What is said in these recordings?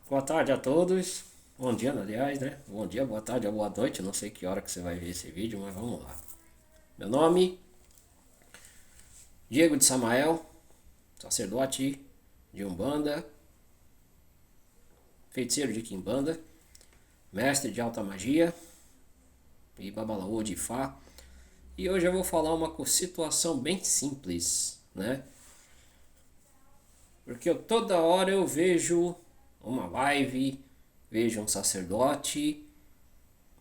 Boa tarde a todos. Bom dia, aliás, né? Bom dia, boa tarde ou boa noite. Não sei que hora que você vai ver esse vídeo, mas vamos lá. Meu nome, Diego de Samael, sacerdote de Umbanda, feiticeiro de Quimbanda, mestre de alta magia e babalaô de Ifá. E hoje eu vou falar uma situação bem simples, né? Porque toda hora eu vejo uma live, vejo um sacerdote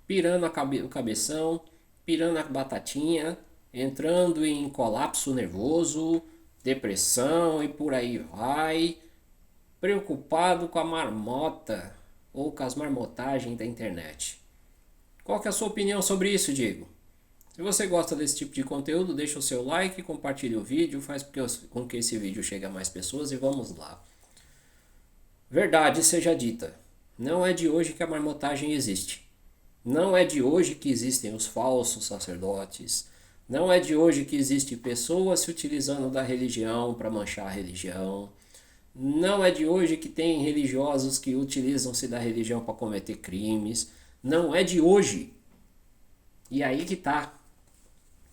pirando o cabeção, pirando a batatinha, entrando em colapso nervoso, depressão e por aí vai, preocupado com a marmota ou com as marmotagens da internet. Qual que é a sua opinião sobre isso, Diego? Se você gosta desse tipo de conteúdo, deixa o seu like, compartilhe o vídeo, faz com que esse vídeo chegue a mais pessoas e vamos lá. Verdade seja dita, não é de hoje que a marmotagem existe. Não é de hoje que existem os falsos sacerdotes. Não é de hoje que existem pessoas se utilizando da religião para manchar a religião. Não é de hoje que tem religiosos que utilizam-se da religião para cometer crimes. Não é de hoje. E aí que tá.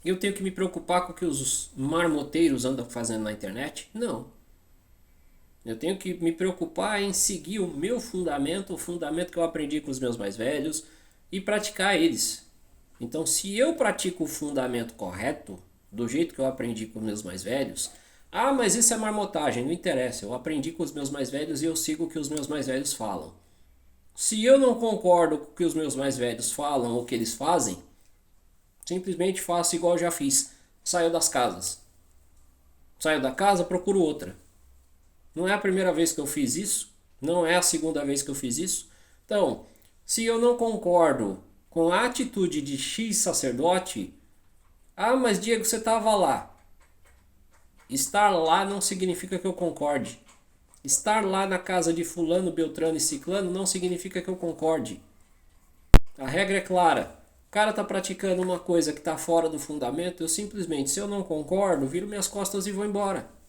Eu tenho que me preocupar com o que os marmoteiros andam fazendo na internet? Não. Eu tenho que me preocupar em seguir o meu fundamento, o fundamento que eu aprendi com os meus mais velhos e praticar eles. Então, se eu pratico o fundamento correto, do jeito que eu aprendi com os meus mais velhos, mas isso é marmotagem, não interessa, eu aprendi com os meus mais velhos e eu sigo o que os meus mais velhos falam. Se eu não concordo com o que os meus mais velhos falam ou o que eles fazem, simplesmente faço igual eu já fiz, saio das casas. Saio da casa, procuro outra. Não é a primeira vez que eu fiz isso, não é a segunda vez que eu fiz isso. Então, se eu não concordo com a atitude de X sacerdote, mas Diego, você estava lá. Estar lá não significa que eu concorde. Estar lá na casa de fulano, beltrano e ciclano não significa que eu concorde. A regra é clara. O cara está praticando uma coisa que está fora do fundamento, eu simplesmente, se eu não concordo, viro minhas costas e vou embora.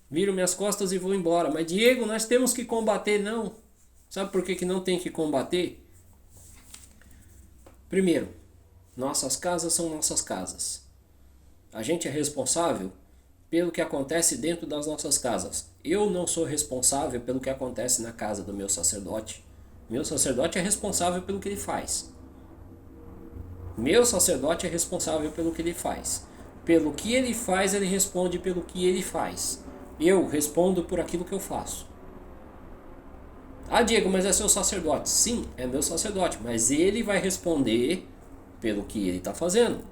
Viro minhas costas e vou embora. Mas Diego, nós temos que combater, não. Sabe por que não tem que combater? Primeiro, nossas casas são nossas casas. A gente é responsável pelo que acontece dentro das nossas casas. Eu não sou responsável pelo que acontece na casa do meu sacerdote. Meu sacerdote é responsável pelo que ele faz. Meu sacerdote é responsável pelo que ele faz. Pelo que ele faz, ele responde pelo que ele faz. Eu respondo por aquilo que eu faço. Diego, mas é seu sacerdote. Sim, é meu sacerdote, mas ele vai responder pelo que ele está fazendo.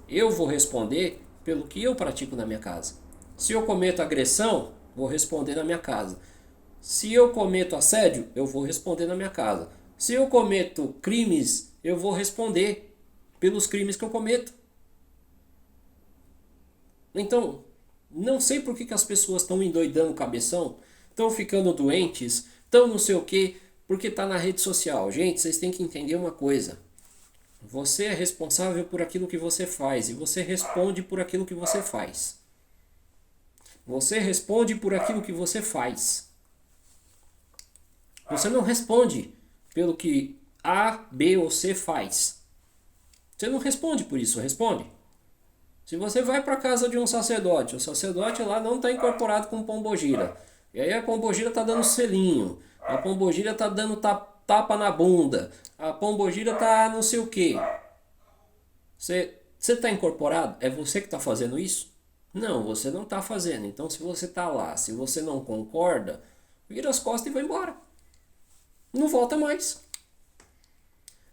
Eu vou responder pelo que eu pratico na minha casa. Se eu cometo agressão, vou responder na minha casa. Se eu cometo assédio, eu vou responder na minha casa. Se eu cometo crimes, eu vou responder pelos crimes que eu cometo. Então, não sei por que as pessoas estão endoidando o cabeção, estão ficando doentes, estão não sei o que, porque está na rede social. Gente, vocês têm que entender uma coisa. Você é responsável por aquilo que você faz e você responde por aquilo que você faz. Você responde por aquilo que você faz. Você não responde pelo que A, B ou C faz. Você não responde por isso, responde. Se você vai para a casa de um sacerdote, o sacerdote lá não está incorporado com pombogira. E aí a pombogira está dando selinho, a pombogira está dando tapa na bunda, a pombogira está não sei o que. Você está incorporado? É você que está fazendo isso? Não, você não está fazendo. Então se você está lá, se você não concorda, vira as costas e vai embora. Não volta mais.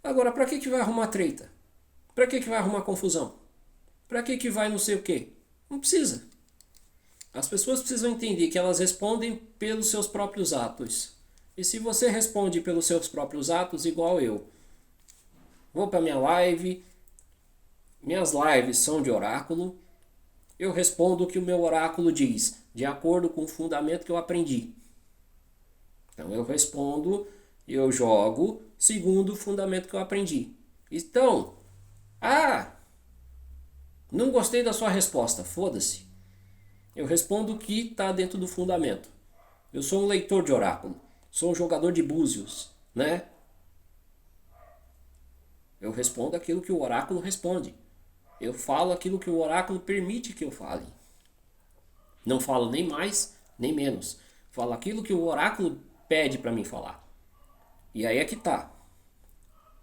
Agora, para que vai arrumar treta? Para que vai arrumar confusão? Para que vai não sei o que? Não precisa. As pessoas precisam entender que elas respondem pelos seus próprios atos. E se você responde pelos seus próprios atos, igual eu, vou para minha live, minhas lives são de oráculo, eu respondo o que o meu oráculo diz, de acordo com o fundamento que eu aprendi. Então eu respondo, eu jogo segundo o fundamento que eu aprendi. Então, não gostei da sua resposta, foda-se. Eu respondo o que está dentro do fundamento. Eu sou um leitor de oráculo. Sou um jogador de búzios, né? Eu respondo aquilo que o oráculo responde. Eu falo aquilo que o oráculo permite que eu fale. Não falo nem mais, nem menos. Falo aquilo que o oráculo pede para mim falar. E aí é que tá.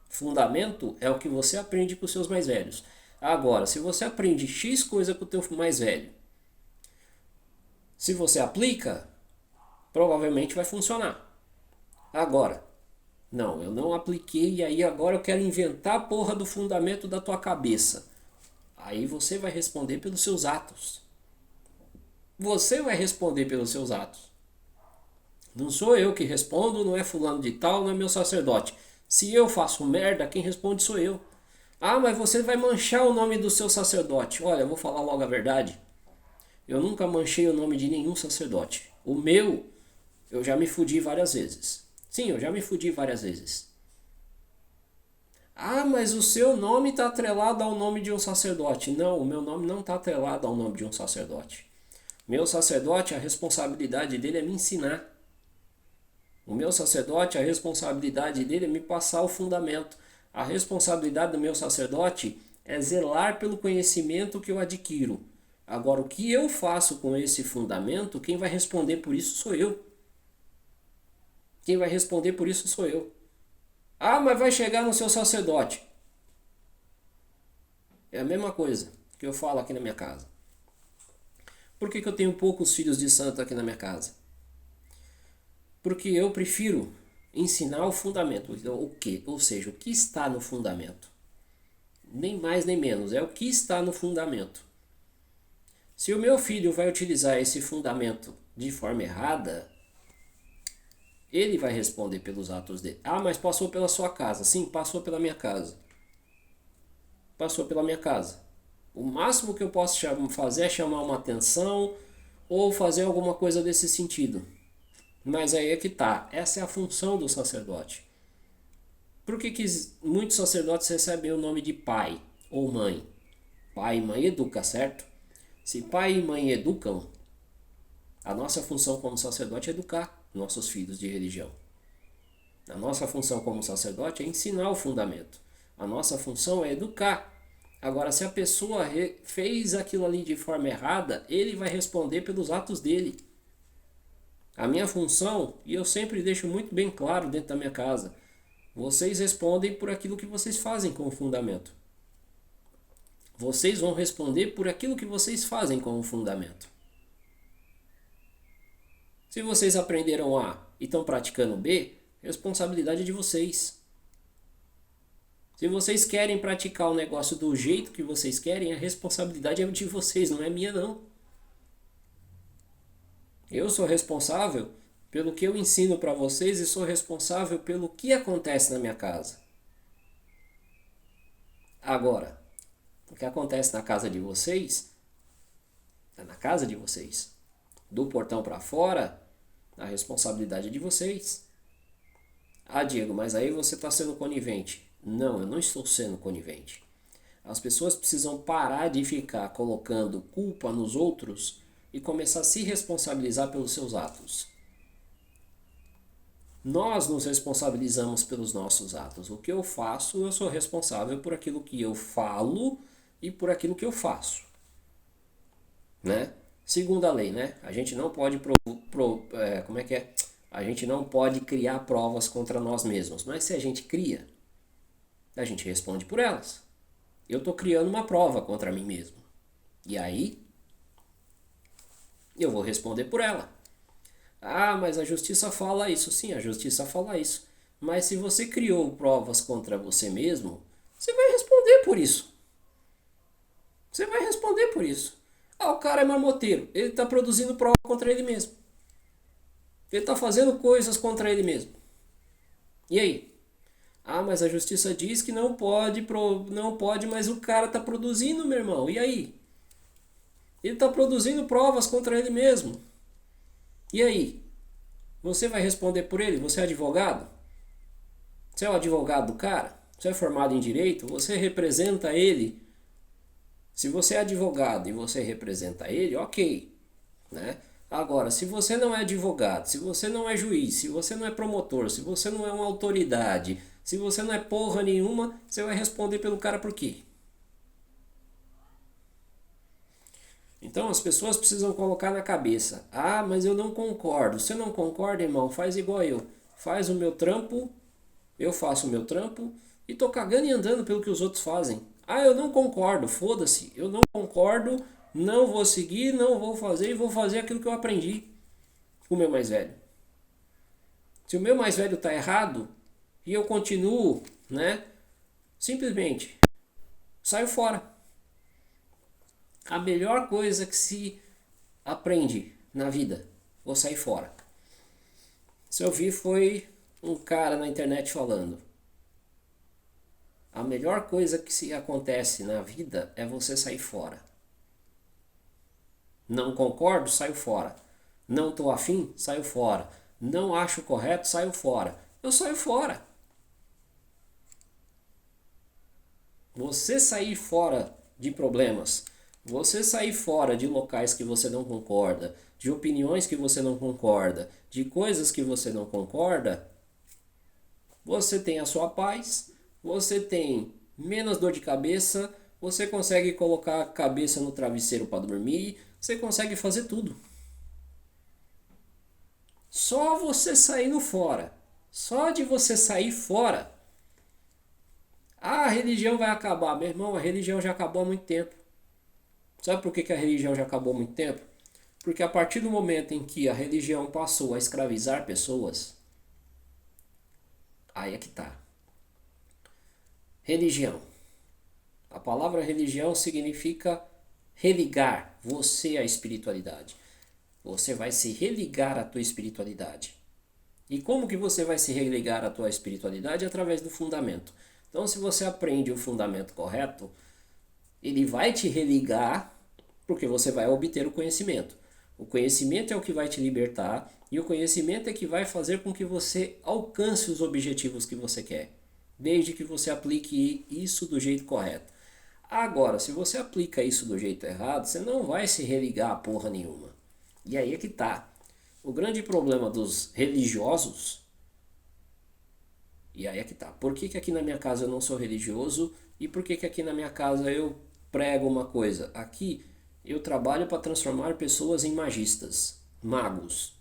Fundamento é o que você aprende com os seus mais velhos. Agora, se você aprende X coisa com o teu mais velho, se você aplica, provavelmente vai funcionar. Agora, não, eu não apliquei e aí agora eu quero inventar a porra do fundamento da tua cabeça. Aí você vai responder pelos seus atos. Você vai responder pelos seus atos. Não sou eu que respondo, não é fulano de tal, não é meu sacerdote. Se eu faço merda, quem responde sou eu. Ah, mas você vai manchar o nome do seu sacerdote. Olha, eu vou falar logo a verdade. Eu nunca manchei o nome de nenhum sacerdote. O meu, eu já me fudi várias vezes. Sim, eu já me fudi várias vezes. Ah, mas o seu nome está atrelado ao nome de um sacerdote. Não, o meu nome não está atrelado ao nome de um sacerdote. Meu sacerdote, a responsabilidade dele é me ensinar. O meu sacerdote, a responsabilidade dele é me passar o fundamento. A responsabilidade do meu sacerdote é zelar pelo conhecimento que eu adquiro. Agora, o que eu faço com esse fundamento, quem vai responder por isso sou eu. Quem vai responder por isso sou eu. Ah, mas vai chegar no seu sacerdote. É a mesma coisa que eu falo aqui na minha casa. Por que eu tenho poucos filhos de santo aqui na minha casa? Porque eu prefiro ensinar o fundamento. O que? Ou seja, o que está no fundamento. Nem mais nem menos. É o que está no fundamento. Se o meu filho vai utilizar esse fundamento de forma errada, ele vai responder pelos atos dele. Ah, mas passou pela sua casa. Sim, passou pela minha casa. Passou pela minha casa. O máximo que eu posso fazer é chamar uma atenção ou fazer alguma coisa desse sentido. Mas aí é que tá. Essa é a função do sacerdote. Por que muitos sacerdotes recebem o nome de pai ou mãe? Pai e mãe educa, certo? Se pai e mãe educam, a nossa função como sacerdote é educar nossos filhos de religião. A nossa função como sacerdote é ensinar o fundamento. A nossa função é educar. Agora, se a pessoa fez aquilo ali de forma errada, ele vai responder pelos atos dele. A minha função, e eu sempre deixo muito bem claro dentro da minha casa, vocês respondem por aquilo que vocês fazem com o fundamento. Vocês vão responder por aquilo que vocês fazem com o fundamento. Se vocês aprenderam A e estão praticando B, responsabilidade é de vocês. Se vocês querem praticar o negócio do jeito que vocês querem, a responsabilidade é de vocês, não é minha não. Eu sou responsável pelo que eu ensino para vocês e sou responsável pelo que acontece na minha casa. Agora, o que acontece na casa de vocês, é na casa de vocês. Do portão para fora, a responsabilidade é de vocês. Ah, Diego, mas aí você está sendo conivente. Não, eu não estou sendo conivente. As pessoas precisam parar de ficar colocando culpa nos outros e começar a se responsabilizar pelos seus atos. Nós nos responsabilizamos pelos nossos atos. O que eu faço, eu sou responsável por aquilo que eu falo e por aquilo que eu faço. Né? Segundo a lei, né? A gente não pode A gente não pode criar provas contra nós mesmos. Mas se a gente cria, a gente responde por elas. Eu estou criando uma prova contra mim mesmo. E aí, eu vou responder por ela. Ah, mas a justiça fala isso. Sim, a justiça fala isso. Mas se você criou provas contra você mesmo, você vai responder por isso. Você vai responder por isso. Ah, o cara é marmoteiro. Ele está produzindo prova contra ele mesmo. Ele está fazendo coisas contra ele mesmo. E aí? Ah, mas a justiça diz que não pode, mas o cara está produzindo, meu irmão. E aí? Ele está produzindo provas contra ele mesmo. E aí? Você vai responder por ele? Você é advogado? Você é o advogado do cara? Você é formado em direito? Você representa ele? Se você é advogado e você representa ele, ok, né? Agora, se você não é advogado, se você não é juiz, se você não é promotor, se você não é uma autoridade, se você não é porra nenhuma, você vai responder pelo cara por quê? Então as pessoas precisam colocar na cabeça: ah, mas eu não concordo. Se não concorda, irmão, faz igual eu. Faz o meu trampo, eu faço o meu trampo e tô cagando e andando pelo que os outros fazem. Ah, eu não concordo, foda-se. Eu não concordo, não vou seguir, não vou fazer e vou fazer aquilo que eu aprendi com o meu mais velho. Se o meu mais velho tá errado e eu continuo, né? Simplesmente saio fora. A melhor coisa que se aprende na vida, vou sair fora. Se eu vi foi um cara na internet falando: a melhor coisa que se acontece na vida é você sair fora. Não concordo, saio fora. Não tô afim, saio fora. Não acho correto, saio fora. Eu saio fora. Você sair fora de problemas, você sair fora de locais que você não concorda, de opiniões que você não concorda, de coisas que você não concorda, você tem a sua paz, você tem menos dor de cabeça, você consegue colocar a cabeça no travesseiro para dormir, você consegue fazer tudo. Só você saindo fora, só de você sair fora, a religião vai acabar. Meu irmão, a religião já acabou há muito tempo. Sabe por que a religião já acabou há muito tempo? Porque a partir do momento em que a religião passou a escravizar pessoas, aí é que tá. Religião. A palavra religião significa religar você à espiritualidade. Você vai se religar à tua espiritualidade. E como que você vai se religar à tua espiritualidade? Através do fundamento. Então, se você aprende o fundamento correto, ele vai te religar, porque você vai obter o conhecimento. O conhecimento é o que vai te libertar e o conhecimento é que vai fazer com que você alcance os objetivos que você quer, desde que você aplique isso do jeito correto. Agora, se você aplica isso do jeito errado, você não vai se religar a porra nenhuma. E aí é que tá. O grande problema dos religiosos, e aí é que tá. Por que aqui na minha casa eu não sou religioso e por que aqui na minha casa eu prego uma coisa? Aqui eu trabalho para transformar pessoas em magistas, magos.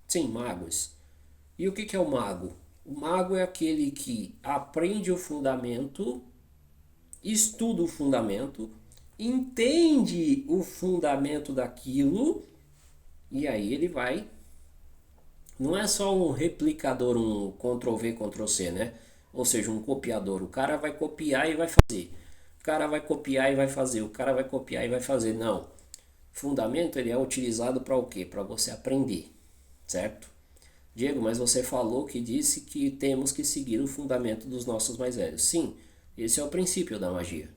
Sim, magos. E o que é o mago? O mago é aquele que aprende o fundamento, estuda o fundamento, entende o fundamento daquilo e aí ele vai. Não é só um replicador, um Ctrl+V, Ctrl+C, né? Ou seja, um copiador. O cara vai copiar e vai fazer. O cara vai copiar e vai fazer. O cara vai copiar e vai fazer. Não. Fundamento ele é utilizado para o quê? Para você aprender, certo? Diego, mas você falou que disse que temos que seguir o fundamento dos nossos mais velhos. Sim, esse é o princípio da magia.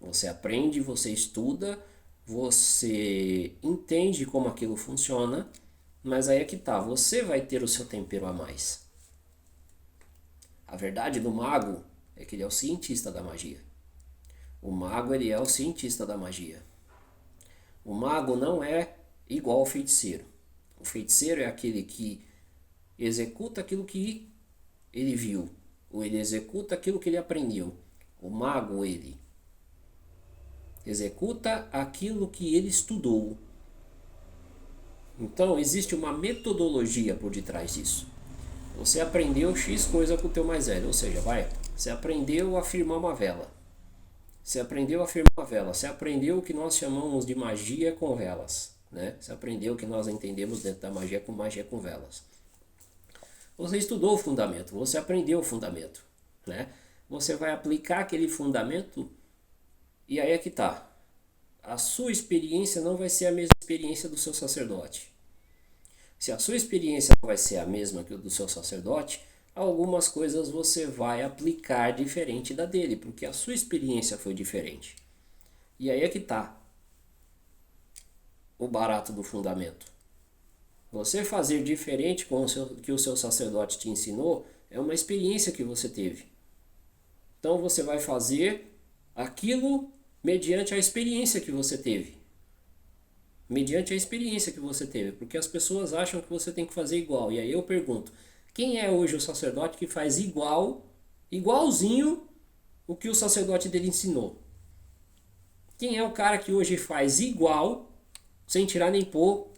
Você aprende, você estuda, você entende como aquilo funciona, mas aí é que tá, você vai ter o seu tempero a mais. A verdade do mago é que ele é o cientista da magia. O mago ele é o cientista da magia. O mago não é igual ao feiticeiro. O feiticeiro é aquele que executa aquilo que ele viu, ou ele executa aquilo que ele aprendeu. O mago ele executa aquilo que ele estudou. Então existe uma metodologia por detrás disso. Você aprendeu X coisa com o teu mais velho, ou seja, você aprendeu a firmar uma vela. Você aprendeu a firmar uma vela, você aprendeu o que nós chamamos de magia com velas, né? Você aprendeu o que nós entendemos dentro da magia com velas. Você estudou o fundamento, você aprendeu o fundamento, né? Você vai aplicar aquele fundamento e aí é que tá. A sua experiência não vai ser a mesma experiência do seu sacerdote. Se a sua experiência não vai ser a mesma que a do seu sacerdote, algumas coisas você vai aplicar diferente da dele, porque a sua experiência foi diferente. E aí é que tá o barato do fundamento. Você fazer diferente com o que o seu sacerdote te ensinou é uma experiência que você teve. Então você vai fazer aquilo mediante a experiência que você teve. mediante a experiência que você teve, porque as pessoas acham que você tem que fazer igual. E aí eu pergunto, quem é hoje o sacerdote que faz igualzinho o que o sacerdote dele ensinou? Quem é o cara que hoje faz igual, sem tirar nem pôr,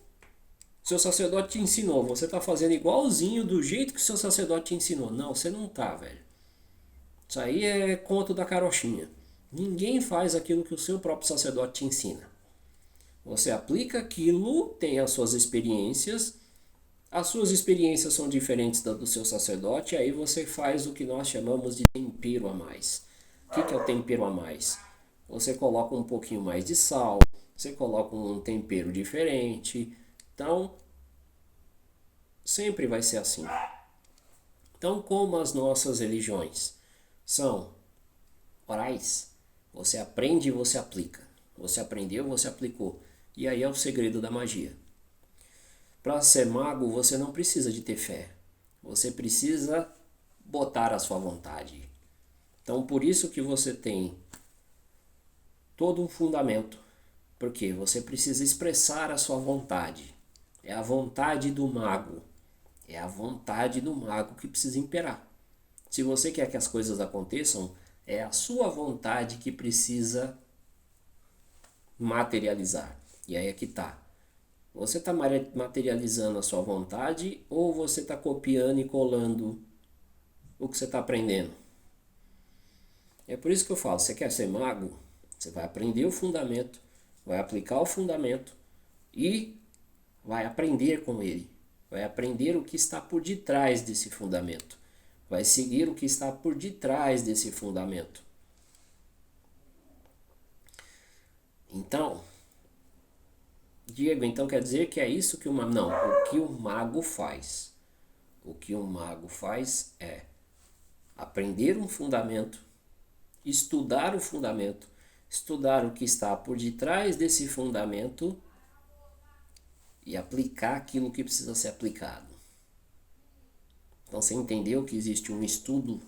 seu sacerdote te ensinou? Você está fazendo igualzinho do jeito que seu sacerdote te ensinou? Não, você não tá, velho. Isso aí é conto da carochinha. Ninguém faz aquilo que o seu próprio sacerdote te ensina. Você aplica aquilo, tem as suas experiências são diferentes da do seu sacerdote, aí você faz o que nós chamamos de tempero a mais. O que é o tempero a mais? Você coloca um pouquinho mais de sal, você coloca um tempero diferente. Então, sempre vai ser assim. Então, como as nossas religiões são orais, você aprende e você aplica. Você aprendeu, você aplicou. E aí é o segredo da magia. Para ser mago, você não precisa de ter fé. Você precisa botar a sua vontade. Então, por isso que você tem todo um fundamento. Porque você precisa expressar a sua vontade. É a vontade do mago. É a vontade do mago que precisa imperar. Se você quer que as coisas aconteçam, é a sua vontade que precisa materializar. E aí é que tá. Você está materializando a sua vontade ou você está copiando e colando o que você está aprendendo? É por isso que eu falo, você quer ser mago? Você vai aprender o fundamento, vai aplicar o fundamento e vai aprender com ele. Vai aprender o que está por detrás desse fundamento. Vai seguir o que está por detrás desse fundamento. Então, Diego, então quer dizer que é isso que o mago... Não, o que o mago faz. O que o mago faz é aprender um fundamento, estudar o fundamento, estudar o que está por detrás desse fundamento e aplicar aquilo que precisa ser aplicado. Então você entendeu que existe um estudo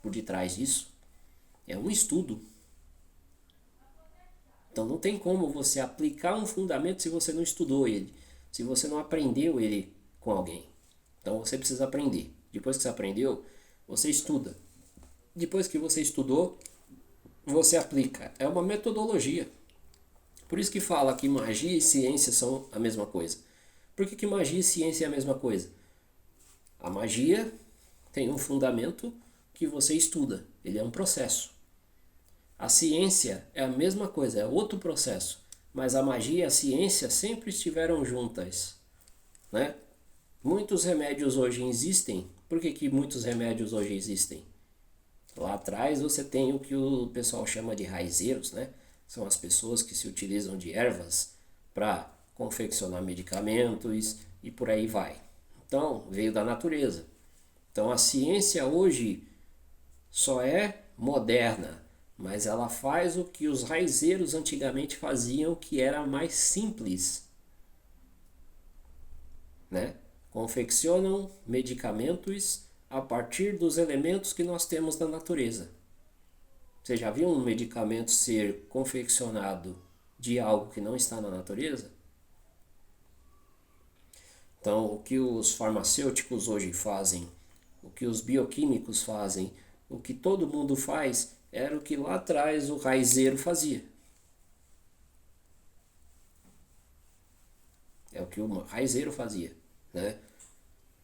por detrás disso? É um estudo. Então não tem como você aplicar um fundamento se você não estudou ele, se você não aprendeu ele com alguém. Então você precisa aprender. Depois que você aprendeu, você estuda. Depois que você estudou, você aplica. É uma metodologia. Por isso que fala que magia e ciência são a mesma coisa. Por que magia e ciência é a mesma coisa? A magia tem um fundamento que você estuda. Ele é um processo. A ciência é a mesma coisa, é outro processo. Mas a magia e a ciência sempre estiveram juntas, né? Muitos remédios hoje existem. Por que muitos remédios hoje existem? Lá atrás você tem o que o pessoal chama de raizeiros, né? São as pessoas que se utilizam de ervas para confeccionar medicamentos e por aí vai. Então, veio da natureza. Então, a ciência hoje só é moderna, mas ela faz o que os raizeiros antigamente faziam, que era mais simples, né? Confeccionam medicamentos a partir dos elementos que nós temos na natureza. Você já viu um medicamento ser confeccionado de algo que não está na natureza? Então, o que os farmacêuticos hoje fazem, o que os bioquímicos fazem, o que todo mundo faz, era o que lá atrás o raizeiro fazia. É o que o raizeiro fazia, né?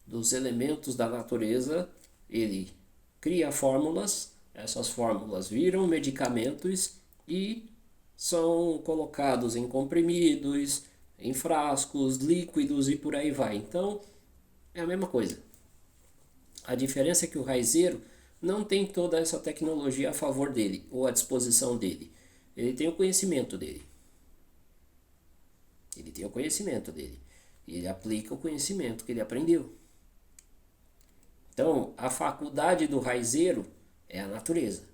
Dos elementos da natureza, ele cria fórmulas, essas fórmulas viram medicamentos e são colocados em comprimidos, em frascos, líquidos e por aí vai. Então, é a mesma coisa. A diferença é que o raizeiro não tem toda essa tecnologia a favor dele ou à disposição dele. Ele tem o conhecimento dele. Ele tem o conhecimento dele. E ele aplica o conhecimento que ele aprendeu. Então, a faculdade do raizeiro é a natureza,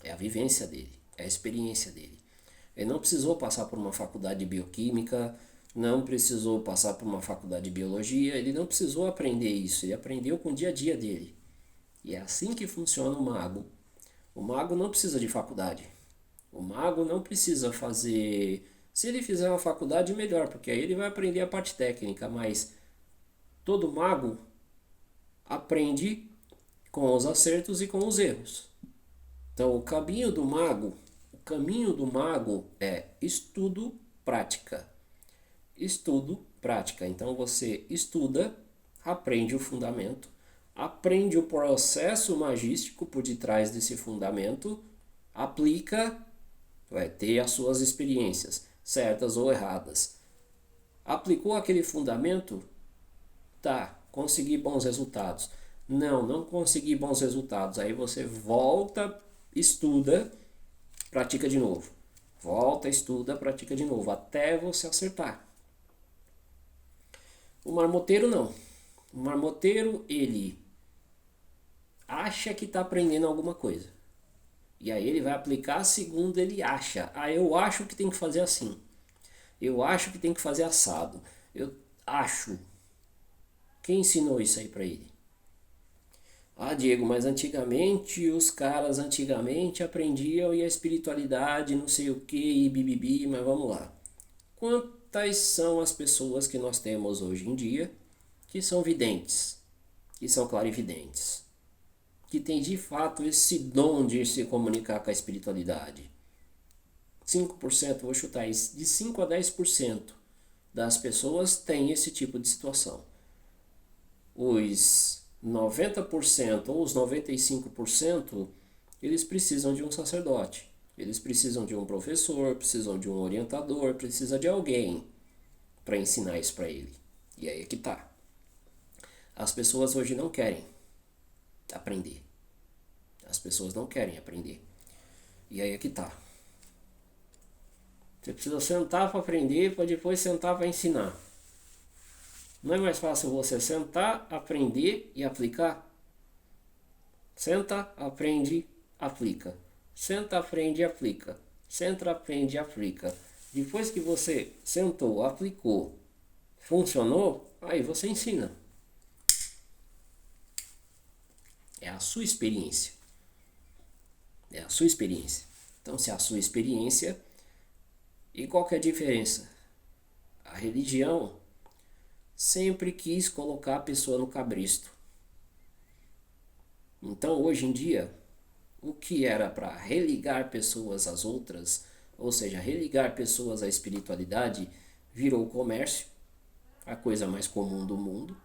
é a vivência dele, é a experiência dele. Ele não precisou passar por uma faculdade de bioquímica, não precisou passar por uma faculdade de biologia, ele não precisou aprender isso, ele aprendeu com o dia a dia dele. E é assim que funciona o mago. O mago não precisa de faculdade. O mago não precisa fazer Se ele fizer uma faculdade, melhor, porque aí ele vai aprender a parte técnica, mas todo mago aprende com os acertos e com os erros. Então, o caminho do mago é estudo, prática. Estudo, prática. Então, você estuda, aprende o fundamento, aprende o processo magístico por detrás desse fundamento, aplica, vai ter as suas experiências, certas ou erradas. Aplicou aquele fundamento, tá, consegui bons resultados. Não consegui bons resultados. Aí você volta, estuda, pratica de novo. Volta, estuda, pratica de novo, até você acertar. O marmoteiro não. O marmoteiro, ele acha que está aprendendo alguma coisa. E aí ele vai aplicar segundo ele acha. Ah, eu acho que tem que fazer assim. Eu acho que tem que fazer assado. Eu acho. Quem ensinou isso aí para ele? Ah, Diego, mas antigamente os caras aprendiam e a espiritualidade, não sei o que, e bibibi, mas vamos lá. Quantas são as pessoas que nós temos hoje em dia que são videntes, que são clarividentes, que tem de fato esse dom de se comunicar com a espiritualidade? 5%, vou chutar isso, de 5 a 10% das pessoas têm esse tipo de situação. Os 90% ou os 95%, eles precisam de um sacerdote. Eles precisam de um professor, precisam de um orientador, precisa de alguém para ensinar isso para ele. E aí é que tá. As pessoas hoje não querem aprender. As pessoas não querem aprender. E aí é que tá. Você precisa sentar para aprender, para depois sentar para ensinar. Não é mais fácil você sentar, aprender e aplicar? Senta, aprende, aplica. Senta, aprende e aplica. Senta, aprende e aplica. Depois que você sentou, aplicou, funcionou, aí você ensina. É a sua experiência. É a sua experiência. Então, se é a sua experiência, e qual que é a diferença? A religião sempre quis colocar a pessoa no cabresto. Então, hoje em dia, o que era para religar pessoas às outras, ou seja, religar pessoas à espiritualidade, virou comércio, a coisa mais comum do mundo.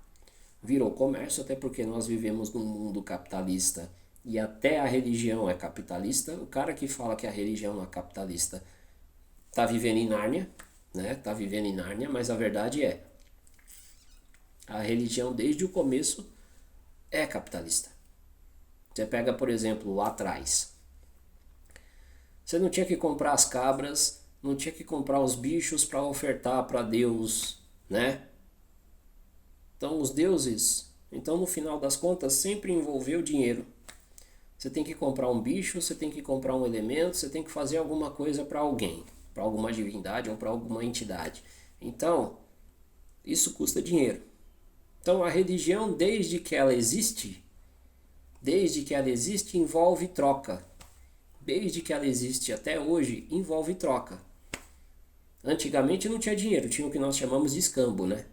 Virou comércio, até porque nós vivemos num mundo capitalista e até a religião é capitalista. O cara que fala que a religião não é capitalista está vivendo em Nárnia, né? Tá vivendo em Nárnia, mas a verdade é, a religião desde o começo é capitalista. Você pega, por exemplo, lá atrás. Você não tinha que comprar as cabras, não tinha que comprar os bichos para ofertar para Deus, né? Então os deuses, então no final das contas sempre envolveu dinheiro. Você tem que comprar um bicho, você tem que comprar um elemento, você tem que fazer alguma coisa para alguém, para alguma divindade ou para alguma entidade. Então, isso custa dinheiro. Então a religião, desde que ela existe, envolve troca. Desde que ela existe até hoje, envolve troca. Antigamente não tinha dinheiro, tinha o que nós chamamos de escambo, né?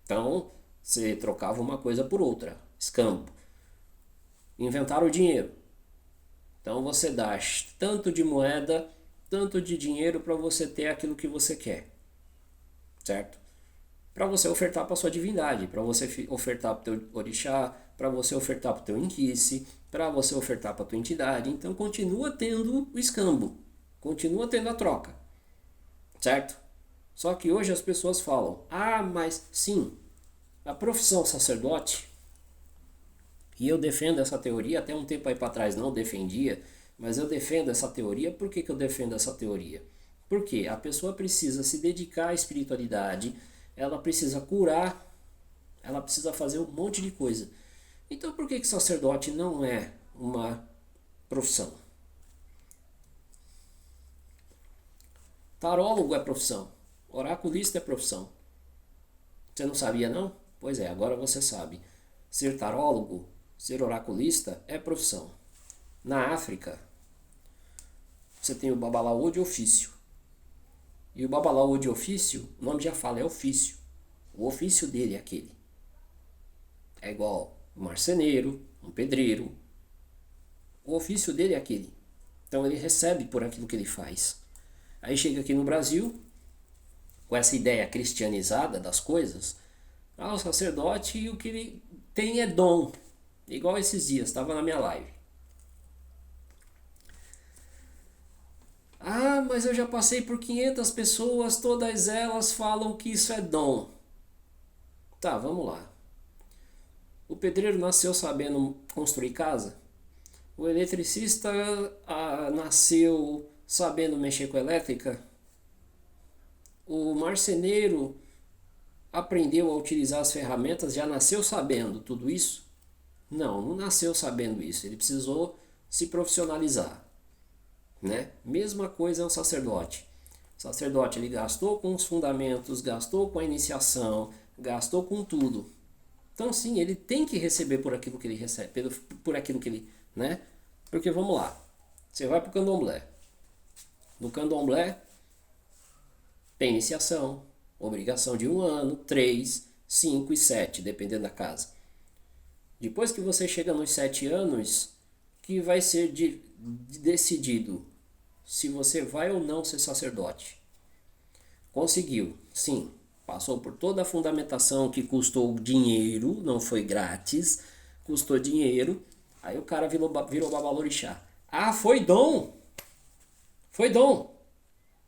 Então, você trocava uma coisa por outra, escambo. Inventaram o dinheiro. Então você dá tanto de moeda, tanto de dinheiro para você ter aquilo que você quer. Certo? Para você ofertar para sua divindade, para você ofertar para o teu orixá, para você ofertar para o teu inquice, para você ofertar para a tua entidade. Então continua tendo o escambo, continua tendo a troca, certo? Só que hoje as pessoas falam, mas sim, a profissão sacerdote, e eu defendo essa teoria, até um tempo aí para trás não defendia, mas eu defendo essa teoria. Por que eu defendo essa teoria? Porque a pessoa precisa se dedicar à espiritualidade, ela precisa curar, ela precisa fazer um monte de coisa. Então por que sacerdote não é uma profissão? Tarólogo é profissão, oraculista é profissão. Você não sabia não? Pois é, agora você sabe. Ser tarólogo, ser oraculista é profissão. Na África, você tem o babalaô de ofício. E o babalaô de ofício, o nome já fala, é ofício. O ofício dele é aquele. É igual um marceneiro, um pedreiro. O ofício dele é aquele. Então ele recebe por aquilo que ele faz. Aí chega aqui no Brasil, com essa ideia cristianizada das coisas, o sacerdote, o que ele tem é dom. Igual esses dias, estava na minha live. Ah, mas eu já passei por 500 pessoas, todas elas falam que isso é dom. Tá, vamos lá. O pedreiro nasceu sabendo construir casa? O eletricista nasceu sabendo mexer com elétrica? O marceneiro aprendeu a utilizar as ferramentas, já nasceu sabendo tudo isso? Não, não nasceu sabendo isso. Ele precisou se profissionalizar, né? Mesma coisa é o sacerdote. O sacerdote ele gastou com os fundamentos, gastou com a iniciação, gastou com tudo. Então sim, ele tem que receber por aquilo que ele recebe, por aquilo que ele, né? Porque vamos lá, você vai para o candomblé. No candomblé tem iniciação, obrigação de 1 ano, 3, 5 e 7, dependendo da casa. Depois que você chega nos 7 anos, que vai ser decidido se você vai ou não ser sacerdote. Conseguiu, sim. Passou por toda a fundamentação que custou dinheiro, não foi grátis, custou dinheiro. Aí o cara virou babalorixá. Ah, foi dom! Foi dom!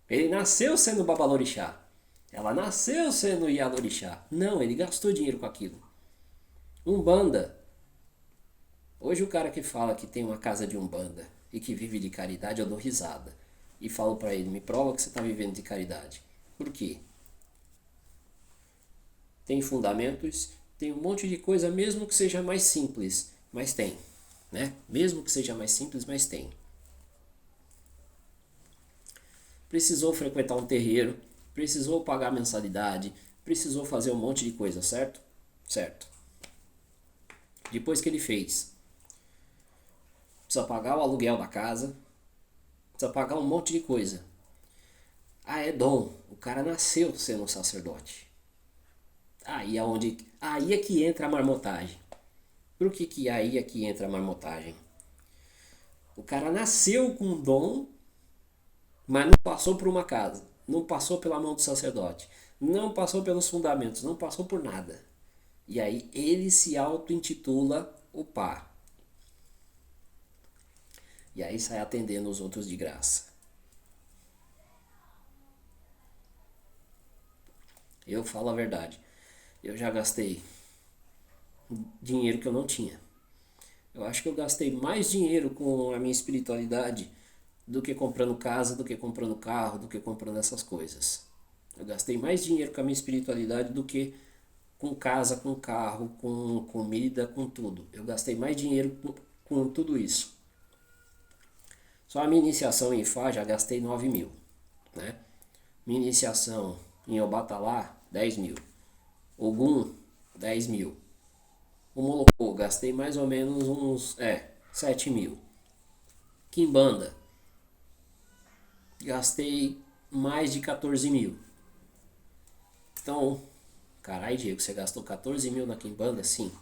Ele nasceu sendo babalorixá. Ela nasceu sendo ialorixá. Não, ele gastou dinheiro com aquilo. Umbanda. Hoje o cara que fala que tem uma casa de Umbanda e que vive de caridade, eu dou risada. E falo pra ele, me prova que você está vivendo de caridade. Por quê? Tem fundamentos, tem um monte de coisa, mesmo que seja mais simples, mas tem, né? Mesmo que seja mais simples, mas tem. Precisou frequentar um terreiro, precisou pagar mensalidade, precisou fazer um monte de coisa, certo? Certo. Depois que ele fez, precisa pagar o aluguel da casa, precisa pagar um monte de coisa. Ah, é dom. O cara nasceu sendo um sacerdote. Aí é que entra a marmotagem. Por que aí é que entra a marmotagem? O cara nasceu com um dom, mas não passou por uma casa, não passou pela mão do sacerdote, não passou pelos fundamentos, não passou por nada. E aí ele se auto-intitula o pá. E aí sai atendendo os outros de graça. Eu falo a verdade. Eu já gastei dinheiro que eu não tinha. Eu acho que eu gastei mais dinheiro com a minha espiritualidade do que comprando casa, do que comprando carro, do que comprando essas coisas. Eu gastei mais dinheiro com a minha espiritualidade do que com casa, com carro, com comida, com tudo. Eu gastei mais dinheiro com tudo isso. Só a minha iniciação em Ifá já gastei 9 mil, né? Minha iniciação em Obatalá, 10 mil. Ogum, 10 mil. O Molocô, gastei mais ou menos uns 7 mil. Quimbanda, gastei mais de 14 mil. Então, carai, Diego, você gastou 14 mil na Quimbanda? Sim.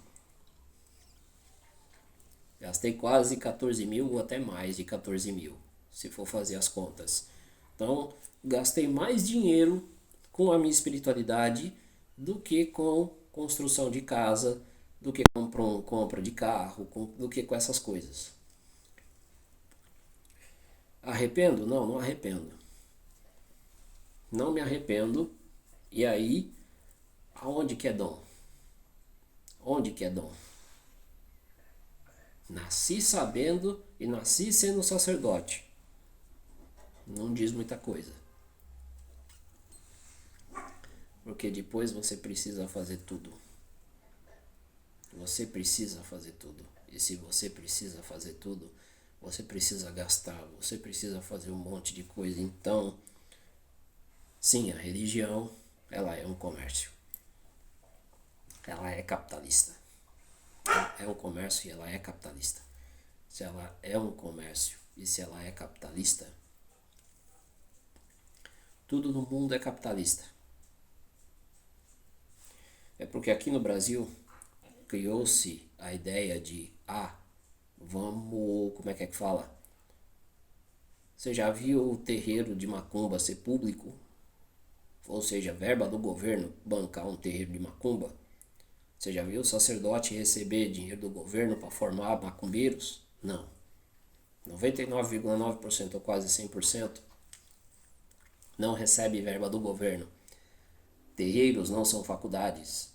Gastei quase 14 mil ou até mais de 14 mil, se for fazer as contas. Então, gastei mais dinheiro com a minha espiritualidade do que com construção de casa, do que com compra de carro, do que com essas coisas. Arrependo? Não, não arrependo. Não me arrependo. E aí, aonde que é dom? Onde que é dom? Nasci sabendo e nasci sendo sacerdote. Não diz muita coisa. Porque depois você precisa fazer tudo. Você precisa fazer tudo. E se você precisa fazer tudo, você precisa gastar, você precisa fazer um monte de coisa. Então, sim, a religião, ela é um comércio. Ela é capitalista. É um comércio e ela é capitalista. Se ela é um comércio e se ela é capitalista, Tudo no mundo é capitalista. É porque aqui no Brasil criou-se a ideia de, vamos, como é que fala? Você já viu o terreiro de macumba ser público? Ou seja, verba do governo bancar um terreiro de macumba? Você já viu o sacerdote receber dinheiro do governo para formar macumbeiros? Não. 99,9% ou quase 100% não recebe verba do governo. Terreiros não são faculdades.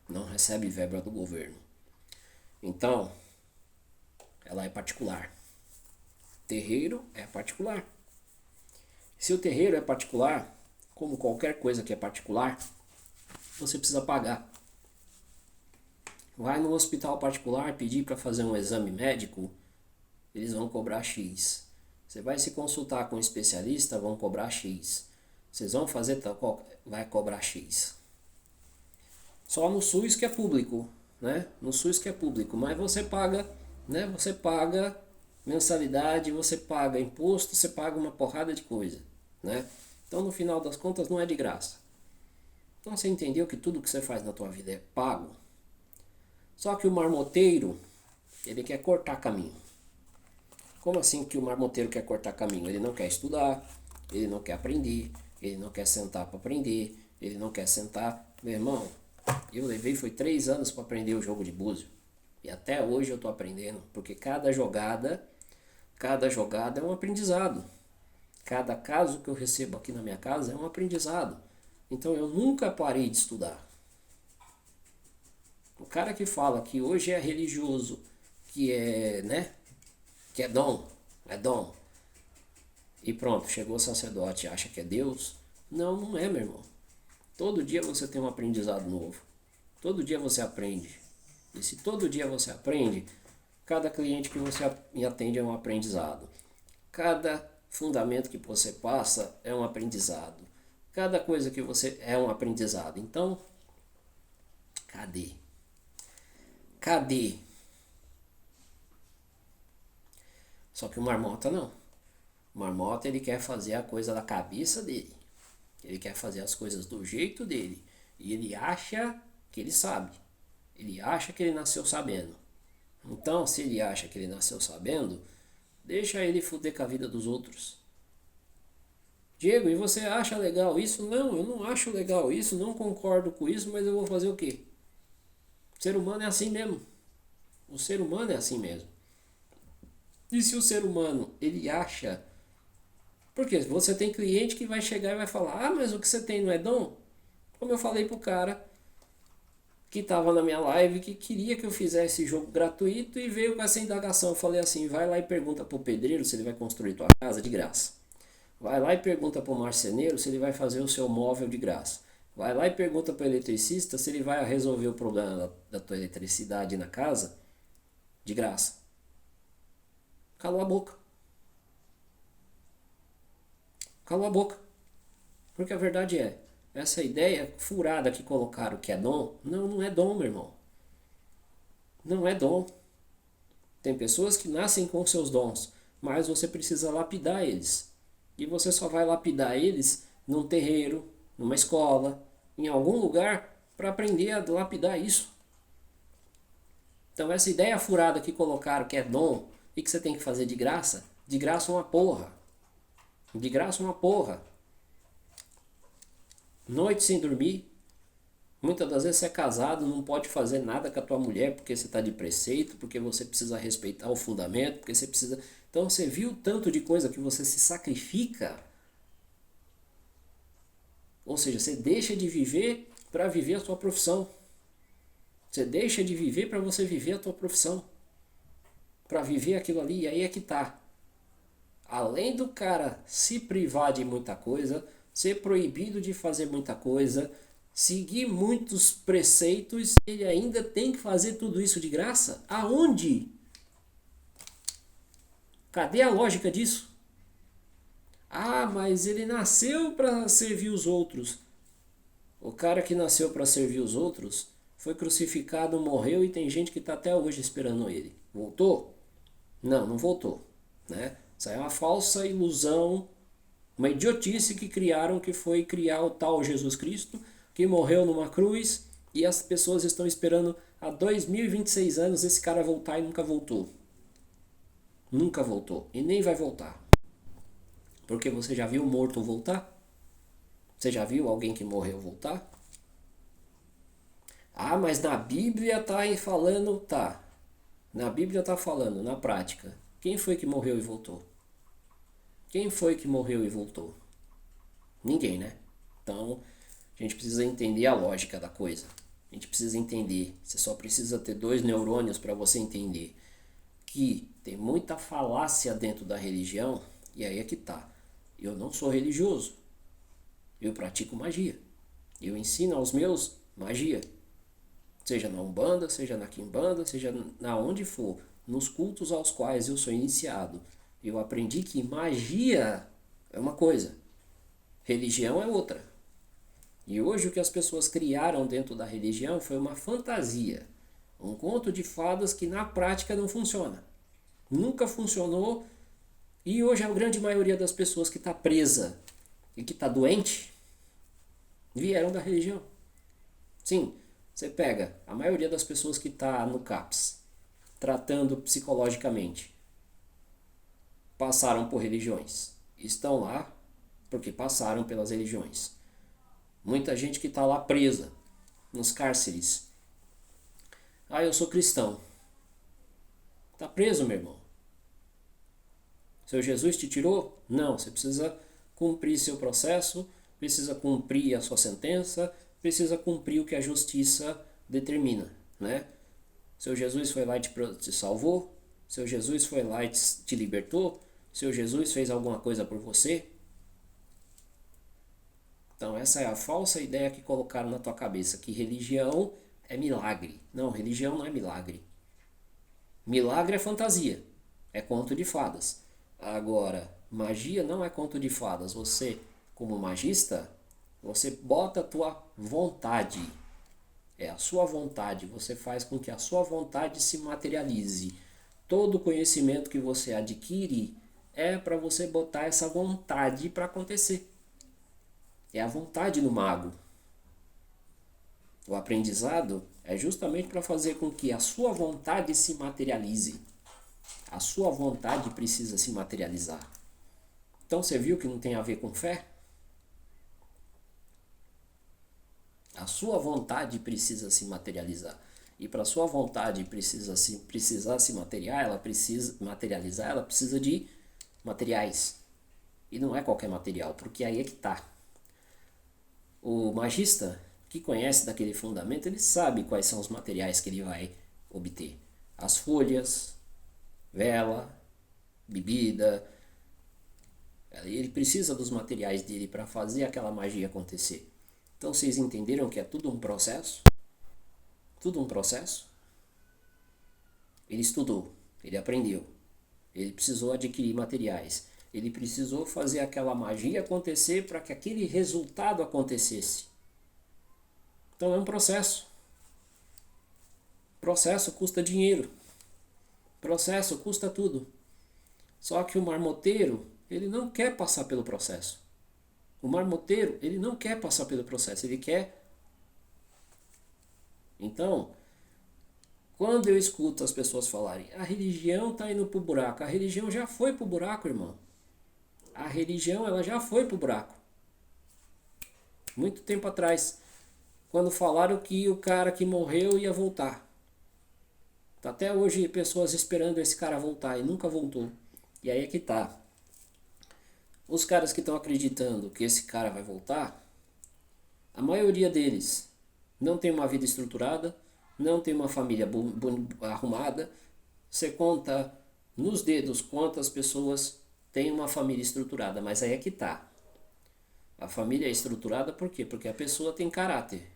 Não recebe verba do governo. Então, ela é particular. Terreiro é particular. Se o terreiro é particular, como qualquer coisa que é particular, você precisa pagar. Vai no hospital particular pedir para fazer um exame médico, eles vão cobrar X. Você vai se consultar com um especialista, vão cobrar X. Vocês vão fazer tal, vai cobrar X. Só no SUS que é público, né? No SUS que é público, mas você paga, né? Você paga mensalidade, você paga imposto, você paga uma porrada de coisa, né? Então no final das contas não é de graça. Então você entendeu que tudo que você faz na tua vida é pago? Só que o marmoteiro, ele quer cortar caminho. Como assim que o marmoteiro quer cortar caminho? Ele não quer estudar, ele não quer aprender, ele não quer sentar para aprender, ele não quer sentar. Meu irmão, eu levei foi 3 anos para aprender o jogo de búzio. E até hoje eu estou aprendendo, porque cada jogada é um aprendizado. Cada caso que eu recebo aqui na minha casa é um aprendizado. Então eu nunca parei de estudar. O cara que fala que hoje é religioso, que é, né? Que é dom. E pronto, chegou o sacerdote e acha que é Deus. Não, não é, meu irmão. Todo dia você tem um aprendizado novo. Todo dia você aprende. E se todo dia você aprende, cada cliente que você atende é um aprendizado. Cada fundamento que você passa é um aprendizado. Cada coisa que você é um aprendizado. Então, cadê? Só que o marmota não. O marmota ele quer fazer a coisa da cabeça dele. Ele quer fazer as coisas do jeito dele. E ele acha que ele sabe. Ele acha que ele nasceu sabendo. Então, se ele acha que ele nasceu sabendo, deixa ele fuder com a vida dos outros. Diego, e você acha legal isso? Não, eu não acho legal isso, não concordo com isso, mas eu vou fazer o quê? O ser humano é assim mesmo. O ser humano é assim mesmo. E se o ser humano, ele acha... Porque você tem cliente que vai chegar e vai falar, mas o que você tem não é dom? Como eu falei pro cara que estava na minha live, que queria que eu fizesse jogo gratuito e veio com essa indagação. Eu falei assim, vai lá e pergunta pro pedreiro se ele vai construir tua casa de graça. Vai lá e pergunta pro marceneiro se ele vai fazer o seu móvel de graça. Vai lá e pergunta pro eletricista se ele vai resolver o problema da tua eletricidade na casa de graça. Calou a boca. Calou a boca. Porque a verdade é, essa ideia furada que colocaram que é dom, não é dom, meu irmão. Não é dom. Tem pessoas que nascem com seus dons, mas você precisa lapidar eles. E você só vai lapidar eles num terreiro, numa escola, em algum lugar para aprender a lapidar isso. Então essa ideia furada que colocaram que é dom e que você tem que fazer de graça uma porra. De graça uma porra. Noite sem dormir. Muitas das vezes você é casado, não pode fazer nada com a tua mulher porque você está de preceito, porque você precisa respeitar o fundamento, porque você precisa... Então você viu tanto de coisa que você se sacrifica. Ou seja, você deixa de viver para viver a sua profissão. Você deixa de viver para você viver a tua profissão. Para viver aquilo ali, e aí é que tá. Além do cara se privar de muita coisa, ser proibido de fazer muita coisa, seguir muitos preceitos, ele ainda tem que fazer tudo isso de graça? Aonde? Cadê a lógica disso? Ah, mas ele nasceu para servir os outros. O cara que nasceu para servir os outros foi crucificado, morreu e tem gente que está até hoje esperando ele. Voltou? Não voltou, né? Isso aí é uma falsa ilusão Uma idiotice que criaram, que foi criar o tal Jesus Cristo, que morreu numa cruz, e as pessoas estão esperando há 2026 anos esse cara voltar e nunca voltou. Nunca voltou. E nem vai voltar. Porque você já viu um morto voltar? Você já viu alguém que morreu voltar? Ah, mas na Bíblia tá aí falando, tá. Na Bíblia tá falando, na prática. Quem foi que morreu e voltou? Quem foi que morreu e voltou? Ninguém, né? Então, a gente precisa entender a lógica da coisa. A gente precisa entender. Você só precisa ter 2 neurônios para você entender que tem muita falácia dentro da religião. E aí é que tá. Eu não sou religioso. Eu pratico magia. Eu ensino aos meus magia. Seja na Umbanda, seja na Quimbanda, seja na onde for. Nos cultos aos quais eu sou iniciado. Eu aprendi que magia é uma coisa. Religião é outra. E hoje o que as pessoas criaram dentro da religião foi uma fantasia. Um conto de fadas que na prática não funciona. Nunca funcionou. E hoje a grande maioria das pessoas que está presa e que está doente vieram da religião. Sim, você pega a maioria das pessoas que está no CAPS, tratando psicologicamente, passaram por religiões. Estão lá porque passaram pelas religiões. Muita gente que está lá presa, nos cárceres. Ah, eu sou cristão. Está preso, meu irmão. Seu Jesus te tirou? Não, você precisa cumprir seu processo, precisa cumprir a sua sentença, precisa cumprir o que a justiça determina, né? Seu Jesus foi lá e te salvou, seu Jesus foi lá e te libertou, seu Jesus fez alguma coisa por você. Então essa é a falsa ideia que colocaram na tua cabeça, que religião é milagre. Não, religião não é milagre. Milagre é fantasia, é conto de fadas. Agora, magia não é conto de fadas. Você, como magista, você bota a tua vontade. É a sua vontade. Você faz com que a sua vontade se materialize. Todo conhecimento que você adquire é para você botar essa vontade para acontecer. É a vontade do mago. O aprendizado é justamente para fazer com que a sua vontade se materialize. A sua vontade precisa se materializar. Então você viu que não tem a ver com fé? A sua vontade precisa se materializar. E para a sua vontade precisar se materializar, ela precisa de materiais. E não é qualquer material, porque aí é que está. O magista que conhece daquele fundamento, ele sabe quais são os materiais que ele vai obter. As folhas, vela, bebida. Ele precisa dos materiais dele para fazer aquela magia acontecer. Então vocês entenderam que é tudo um processo? Tudo um processo? Ele estudou, ele aprendeu, ele precisou adquirir materiais, ele precisou fazer aquela magia acontecer para que aquele resultado acontecesse. Então é um processo. Processo custa dinheiro. Processo custa tudo. Só que o marmoteiro, ele não quer passar pelo processo. O marmoteiro, ele não quer passar pelo processo, ele quer. Então, quando eu escuto as pessoas falarem, a religião está indo pro buraco, a religião já foi pro buraco, irmão. A religião, ela já foi pro buraco. Muito tempo atrás, quando falaram que o cara que morreu ia voltar. Tá até hoje pessoas esperando esse cara voltar e nunca voltou. E aí é que tá. Os caras que estão acreditando que esse cara vai voltar, a maioria deles não tem uma vida estruturada, não tem uma família arrumada. Você conta nos dedos quantas pessoas têm uma família estruturada, mas aí é que tá. A família é estruturada por quê? Porque a pessoa tem caráter.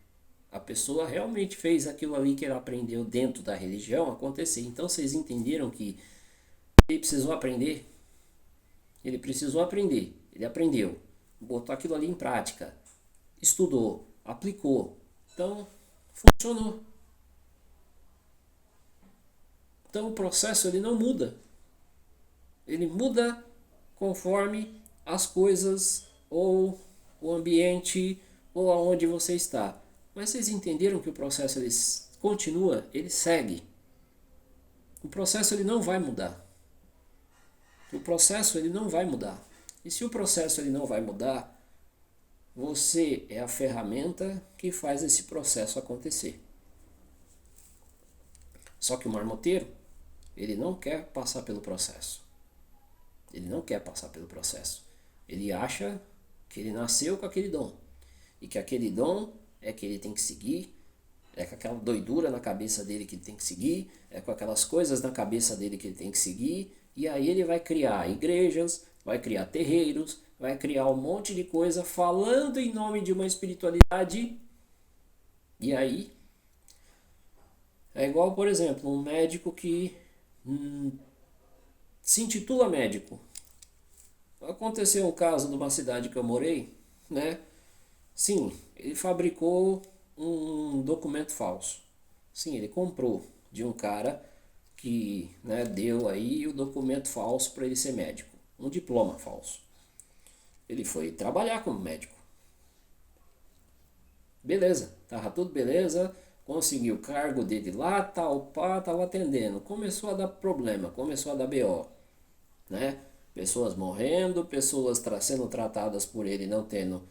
A pessoa realmente fez aquilo ali que ela aprendeu dentro da religião acontecer. Então vocês entenderam que ele precisou aprender? Ele precisou aprender. Ele aprendeu. Botou aquilo ali em prática. Estudou. Aplicou. Então, funcionou. Então o processo ele não muda. Ele muda conforme as coisas ou o ambiente ou aonde você está. Mas vocês entenderam que o processo ele continua, ele segue. O processo ele não vai mudar. O processo ele não vai mudar. E se o processo ele não vai mudar, você é a ferramenta que faz esse processo acontecer. Só que o marmoteiro, ele não quer passar pelo processo. Ele não quer passar pelo processo. Ele acha que ele nasceu com aquele dom. E que aquele dom é que ele tem que seguir, é com aquela doidura na cabeça dele que ele tem que seguir, é com aquelas coisas na cabeça dele que ele tem que seguir, e aí ele vai criar igrejas, vai criar terreiros, vai criar um monte de coisa falando em nome de uma espiritualidade. E aí é igual, por exemplo, um médico que se intitula médico. Aconteceu um caso numa cidade que eu morei, né? Sim, ele fabricou um documento falso. Sim, ele comprou de um cara que, né, deu aí o documento falso para ele ser médico, um diploma falso. Ele foi trabalhar como médico. Beleza, tava tudo beleza, conseguiu o cargo dele lá, tal, pá, tava atendendo. Começou a dar problema, começou a dar BO, né? Pessoas morrendo, pessoas sendo tratadas por ele não tendo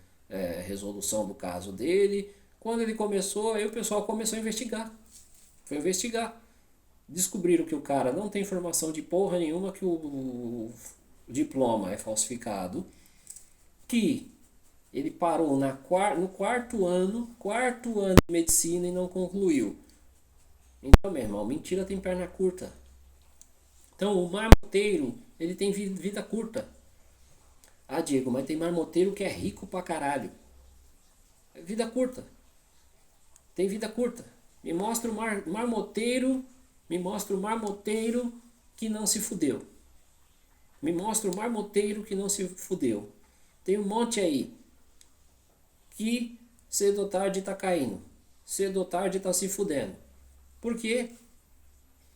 resolução do caso dele. Quando ele começou, aí o pessoal começou a investigar. Foi investigar. Descobriram que o cara não tem informação de porra nenhuma, que o diploma é falsificado, que ele parou no quarto ano de medicina e não concluiu. Então, meu irmão, mentira tem perna curta. Então, o marmoteiro, ele tem vida curta. Ah, Diego, mas tem marmoteiro que é rico pra caralho. É vida curta. Tem vida curta. Me mostra o marmoteiro, me mostra o marmoteiro que não se fudeu. Me mostra o marmoteiro que não se fudeu. Tem um monte aí que cedo ou tarde tá caindo. Cedo ou tarde tá se fudendo. Por quê?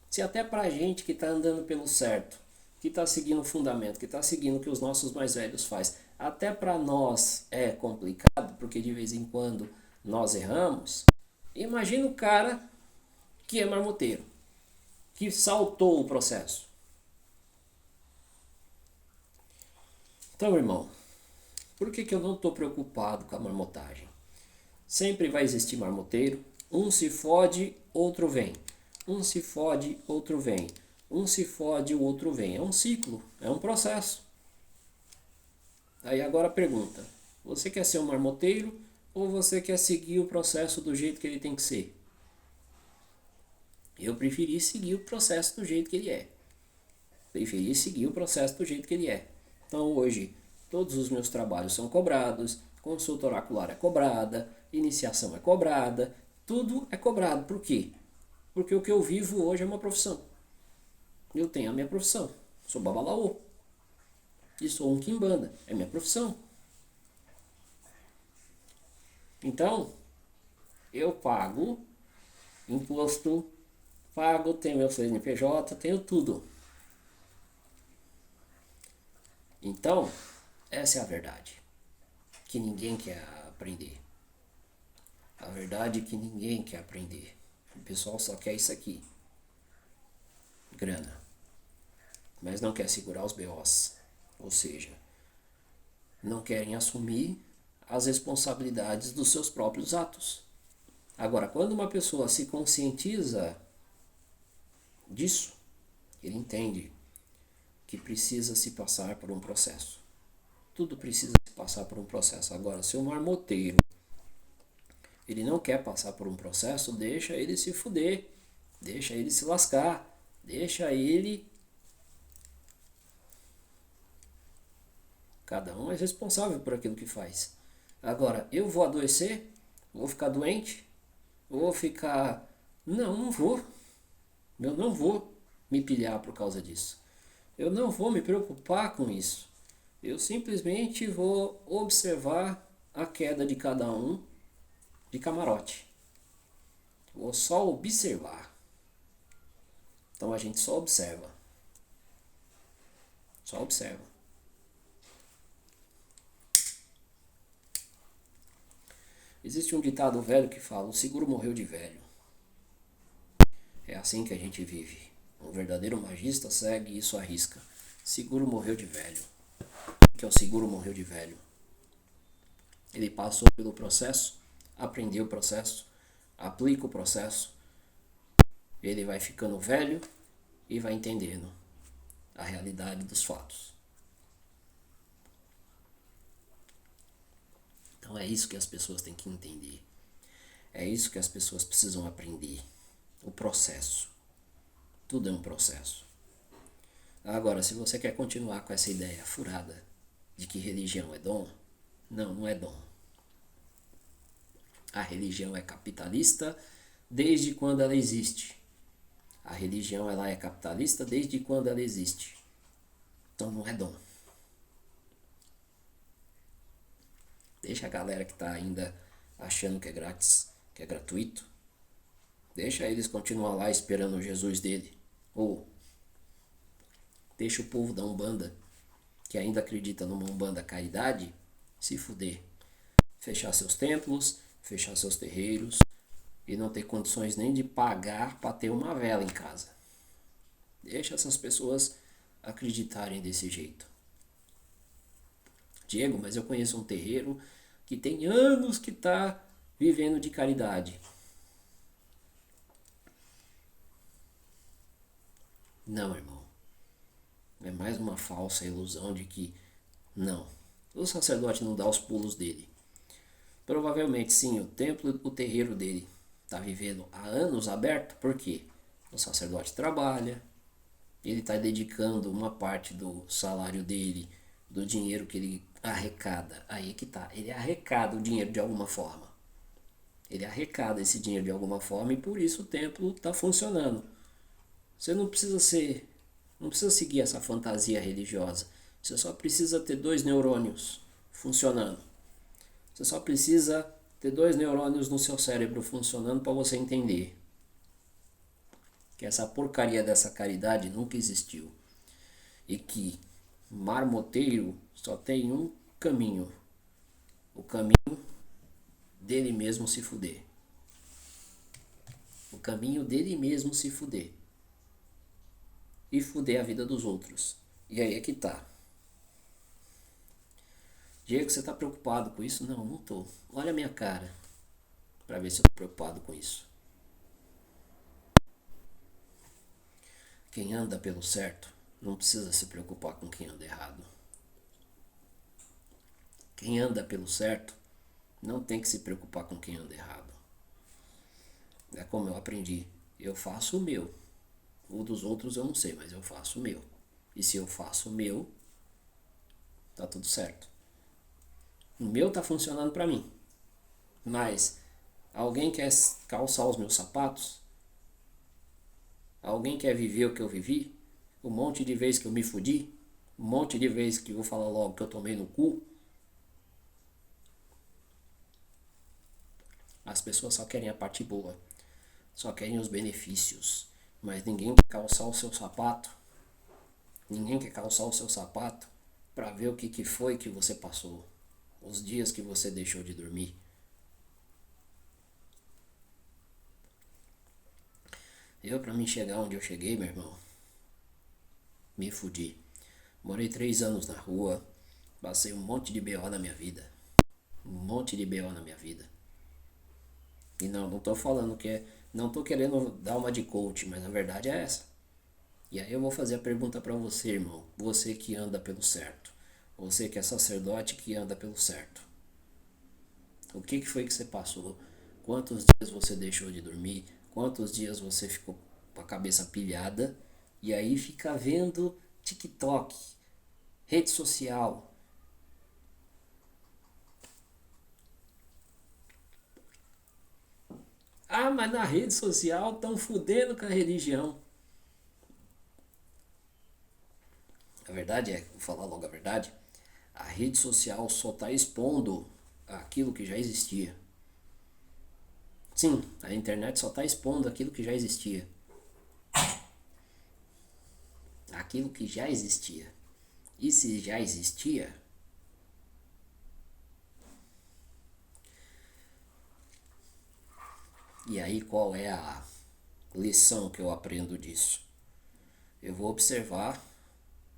Se até pra gente que tá andando pelo certo, que tá seguindo o fundamento, que tá seguindo o que os nossos mais velhos faz, até pra nós é complicado, porque de vez em quando nós erramos. Imagina o cara que é marmoteiro, que saltou o processo. Então, irmão, por que eu não estou preocupado com a marmotagem? Sempre vai existir marmoteiro. Um se fode, outro vem. Um se fode, outro vem. Um se fode, o outro vem. É um ciclo, é um processo. Aí agora a pergunta: você quer ser um marmoteiro ou você quer seguir o processo do jeito que ele tem que ser? Eu preferi seguir o processo do jeito que ele é. Preferi seguir o processo do jeito que ele é. Então hoje todos os meus trabalhos são cobrados, consulta oracular é cobrada, iniciação é cobrada, tudo é cobrado. Por quê? Porque o que eu vivo hoje é uma profissão. Eu tenho a minha profissão. Sou babalaô. E sou um quimbanda. É minha profissão. Então, eu pago imposto, tenho meu CNPJ, tenho tudo. Então, essa é a verdade. Que ninguém quer aprender. A verdade é que ninguém quer aprender. O pessoal só quer isso aqui. Grana. Mas não quer segurar os BOs. Ou seja, não querem assumir as responsabilidades dos seus próprios atos. Agora, quando uma pessoa se conscientiza disso, ele entende que precisa se passar por um processo. Tudo precisa se passar por um processo. Agora, se o marmoteiro ele não quer passar por um processo, deixa ele se fuder, deixa ele se lascar, deixa ele... Cada um é responsável por aquilo que faz. Agora, eu vou adoecer? Vou ficar doente? Vou ficar... Não vou. Eu não vou me pilhar por causa disso. Eu não vou me preocupar com isso. Eu simplesmente vou observar a queda de cada um de camarote. Vou só observar. Então a gente só observa. Só observa. Existe um ditado velho que fala: o seguro morreu de velho. É assim que a gente vive. Um verdadeiro magista segue isso à risca. Seguro morreu de velho. O que é o seguro morreu de velho? Ele passou pelo processo, aprendeu o processo, aplica o processo, ele vai ficando velho e vai entendendo a realidade dos fatos. Então é isso que as pessoas têm que entender. É isso que as pessoas precisam aprender. O processo. Tudo é um processo. Agora, se você quer continuar com essa ideia furada de que religião é dom, não é dom. A religião é capitalista desde quando ela existe. A religião ela é capitalista desde quando ela existe. Então não é dom. Deixa a galera que está ainda achando que é grátis, que é gratuito. Deixa eles continuar lá esperando o Jesus dele. Ou deixa o povo da Umbanda, que ainda acredita numa Umbanda caridade, se fuder. Fechar seus templos, fechar seus terreiros e não ter condições nem de pagar para ter uma vela em casa. Deixa essas pessoas acreditarem desse jeito. Diego, mas eu conheço um terreiro que tem anos que está vivendo de caridade. Não, irmão. É mais uma falsa ilusão de que não. O sacerdote não dá os pulos dele. Provavelmente sim, o templo, o terreiro dele está vivendo há anos aberto. Por quê? O sacerdote trabalha, ele está dedicando uma parte do salário dele, do dinheiro que ele arrecada. Aí que tá, ele arrecada o dinheiro de alguma forma. Ele arrecada esse dinheiro de alguma forma e por isso o templo está funcionando. Você não precisa seguir essa fantasia religiosa. Você só precisa ter 2 neurônios funcionando. Você só precisa ter 2 neurônios no seu cérebro funcionando para você entender que essa porcaria dessa caridade nunca existiu e que marmoteiro só tem um caminho: o caminho dele mesmo se fuder. O caminho dele mesmo se fuder e fuder a vida dos outros. E aí é que tá. Diego, você tá preocupado com isso? Não, não tô. Olha a minha cara para ver se eu tô preocupado com isso. Quem anda pelo certo não precisa se preocupar com quem anda errado. Quem anda pelo certo não tem que se preocupar com quem anda errado. É como eu aprendi. Eu faço o meu. O dos outros eu não sei, mas eu faço o meu. E se eu faço o meu, tá tudo certo. O meu tá funcionando pra mim. Mas alguém quer calçar os meus sapatos? Alguém quer viver o que eu vivi? Um monte de vezes que eu me fudi? Um monte de vezes que eu vou falar logo que eu tomei no cu? As pessoas só querem a parte boa. Só querem os benefícios. Mas ninguém quer calçar o seu sapato. Ninguém quer calçar o seu sapato para ver o que foi que você passou. Os dias que você deixou de dormir. Eu, para mim chegar onde eu cheguei, meu irmão, me fudi. Morei 3 anos na rua. Passei um monte de BO na minha vida. Um monte de BO na minha vida. E não tô falando que é... Não tô querendo dar uma de coach, mas a verdade é essa. E aí eu vou fazer a pergunta para você, irmão. Você que anda pelo certo. Você que é sacerdote que anda pelo certo. O que foi que você passou? Quantos dias você deixou de dormir? Quantos dias você ficou com a cabeça pilhada? E aí fica vendo TikTok, rede social. Ah, mas na rede social estão fudendo com a religião. A verdade é, vou falar logo a verdade, a rede social só está expondo aquilo que já existia. Sim, a internet só está expondo aquilo que já existia. Aquilo que já existia. E se já existia, E aí qual é a lição que eu aprendo disso? Eu vou observar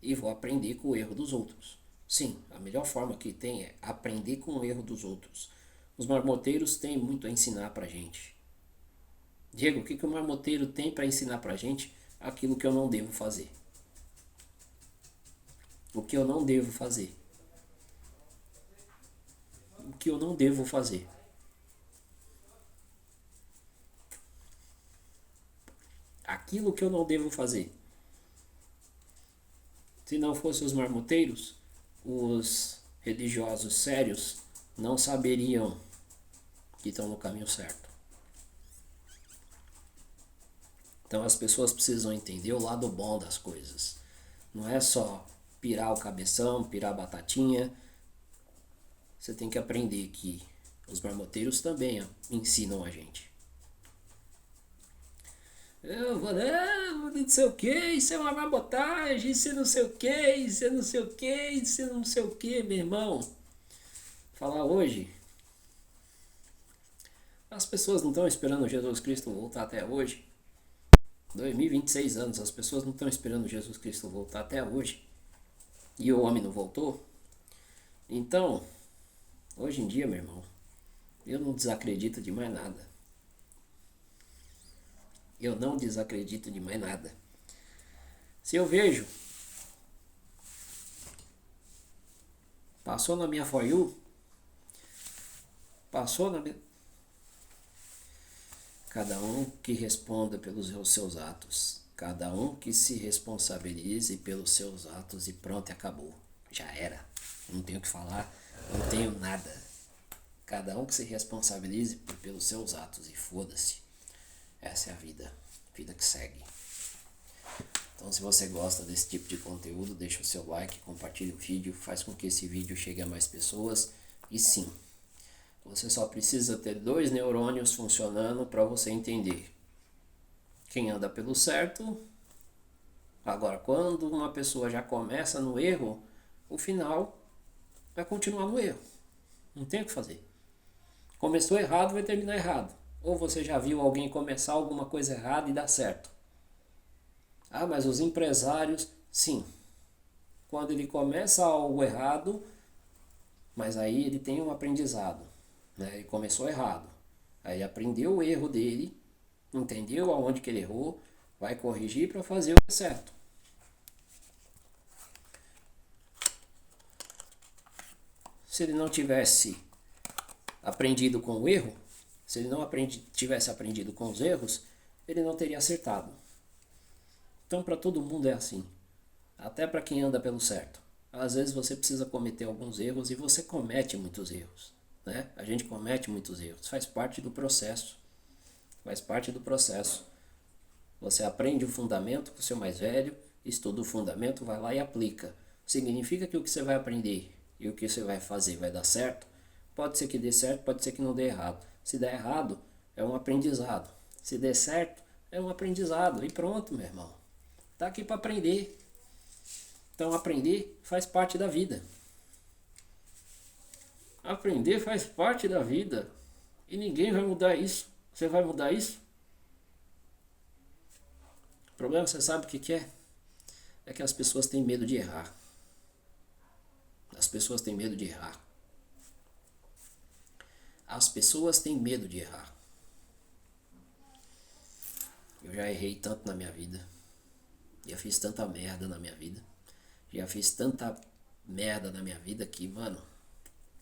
e vou aprender com o erro dos outros. Sim, a melhor forma que tem é aprender com o erro dos outros. Os marmoteiros têm muito a ensinar pra gente. Diego, o que o marmoteiro tem para ensinar pra gente? Aquilo que eu não devo fazer. O que eu não devo fazer. O que eu não devo fazer. Aquilo que eu não devo fazer. Se não fossem os marmoteiros, os religiosos sérios não saberiam que estão no caminho certo. Então as pessoas precisam entender o lado bom das coisas. Não é só pirar o cabeção, pirar a batatinha. Você tem que aprender que os marmoteiros também ensinam a gente. Eu vou, não sei o que, isso é uma marmotagem, isso é não sei o que, isso é não sei o que, isso é não sei o que, meu irmão. Falar hoje, as pessoas não estão esperando Jesus Cristo voltar até hoje. 2026 anos, as pessoas não estão esperando Jesus Cristo voltar até hoje. E o homem não voltou. Então, hoje em dia, meu irmão, eu não desacredito de mais nada. Eu não desacredito de mais nada. Se eu vejo, passou na minha For You, passou na minha... Cada um que responda pelos seus atos. Cada um que se responsabilize pelos seus atos e pronto, acabou. Já era. Não tenho o que falar, não tenho nada. Cada um que se responsabilize pelos seus atos e foda-se. Essa é a vida. Vida que segue. Então se você gosta desse tipo de conteúdo, deixa o seu like, compartilha o vídeo, faz com que esse vídeo chegue a mais pessoas. E sim, você só precisa ter 2 neurônios funcionando para você entender. Quem anda pelo certo. Agora, quando uma pessoa já começa no erro, o final vai continuar no erro. Não tem o que fazer. Começou errado, vai terminar errado. Ou você já viu alguém começar alguma coisa errada e dar certo? Ah, mas os empresários, sim. Quando ele começa algo errado, mas aí ele tem um aprendizado. Né? Ele começou errado. Aí aprendeu o erro dele, entendeu aonde que ele errou, vai corrigir para fazer o certo. Se ele não tivesse aprendido com o erro, se ele não tivesse aprendido com os erros, ele não teria acertado. Então para todo mundo é assim. Até para quem anda pelo certo. Às vezes você precisa cometer alguns erros e você comete muitos erros. Né? A gente comete muitos erros. Faz parte do processo. Faz parte do processo. Você aprende o fundamento com o seu mais velho, estuda o fundamento, vai lá e aplica. Significa que o que você vai aprender e o que você vai fazer vai dar certo? Pode ser que dê certo, pode ser que não dê errado. Se der errado, é um aprendizado. Se der certo, é um aprendizado. E pronto, meu irmão. Tá aqui para aprender. Então aprender faz parte da vida. Aprender faz parte da vida. E ninguém vai mudar isso. Você vai mudar isso? O problema, você sabe o que é? É que as pessoas têm medo de errar. As pessoas têm medo de errar. As pessoas têm medo de errar. Eu já errei tanto na minha vida. Já fiz tanta merda na minha vida. Já fiz tanta merda na minha vida que, mano,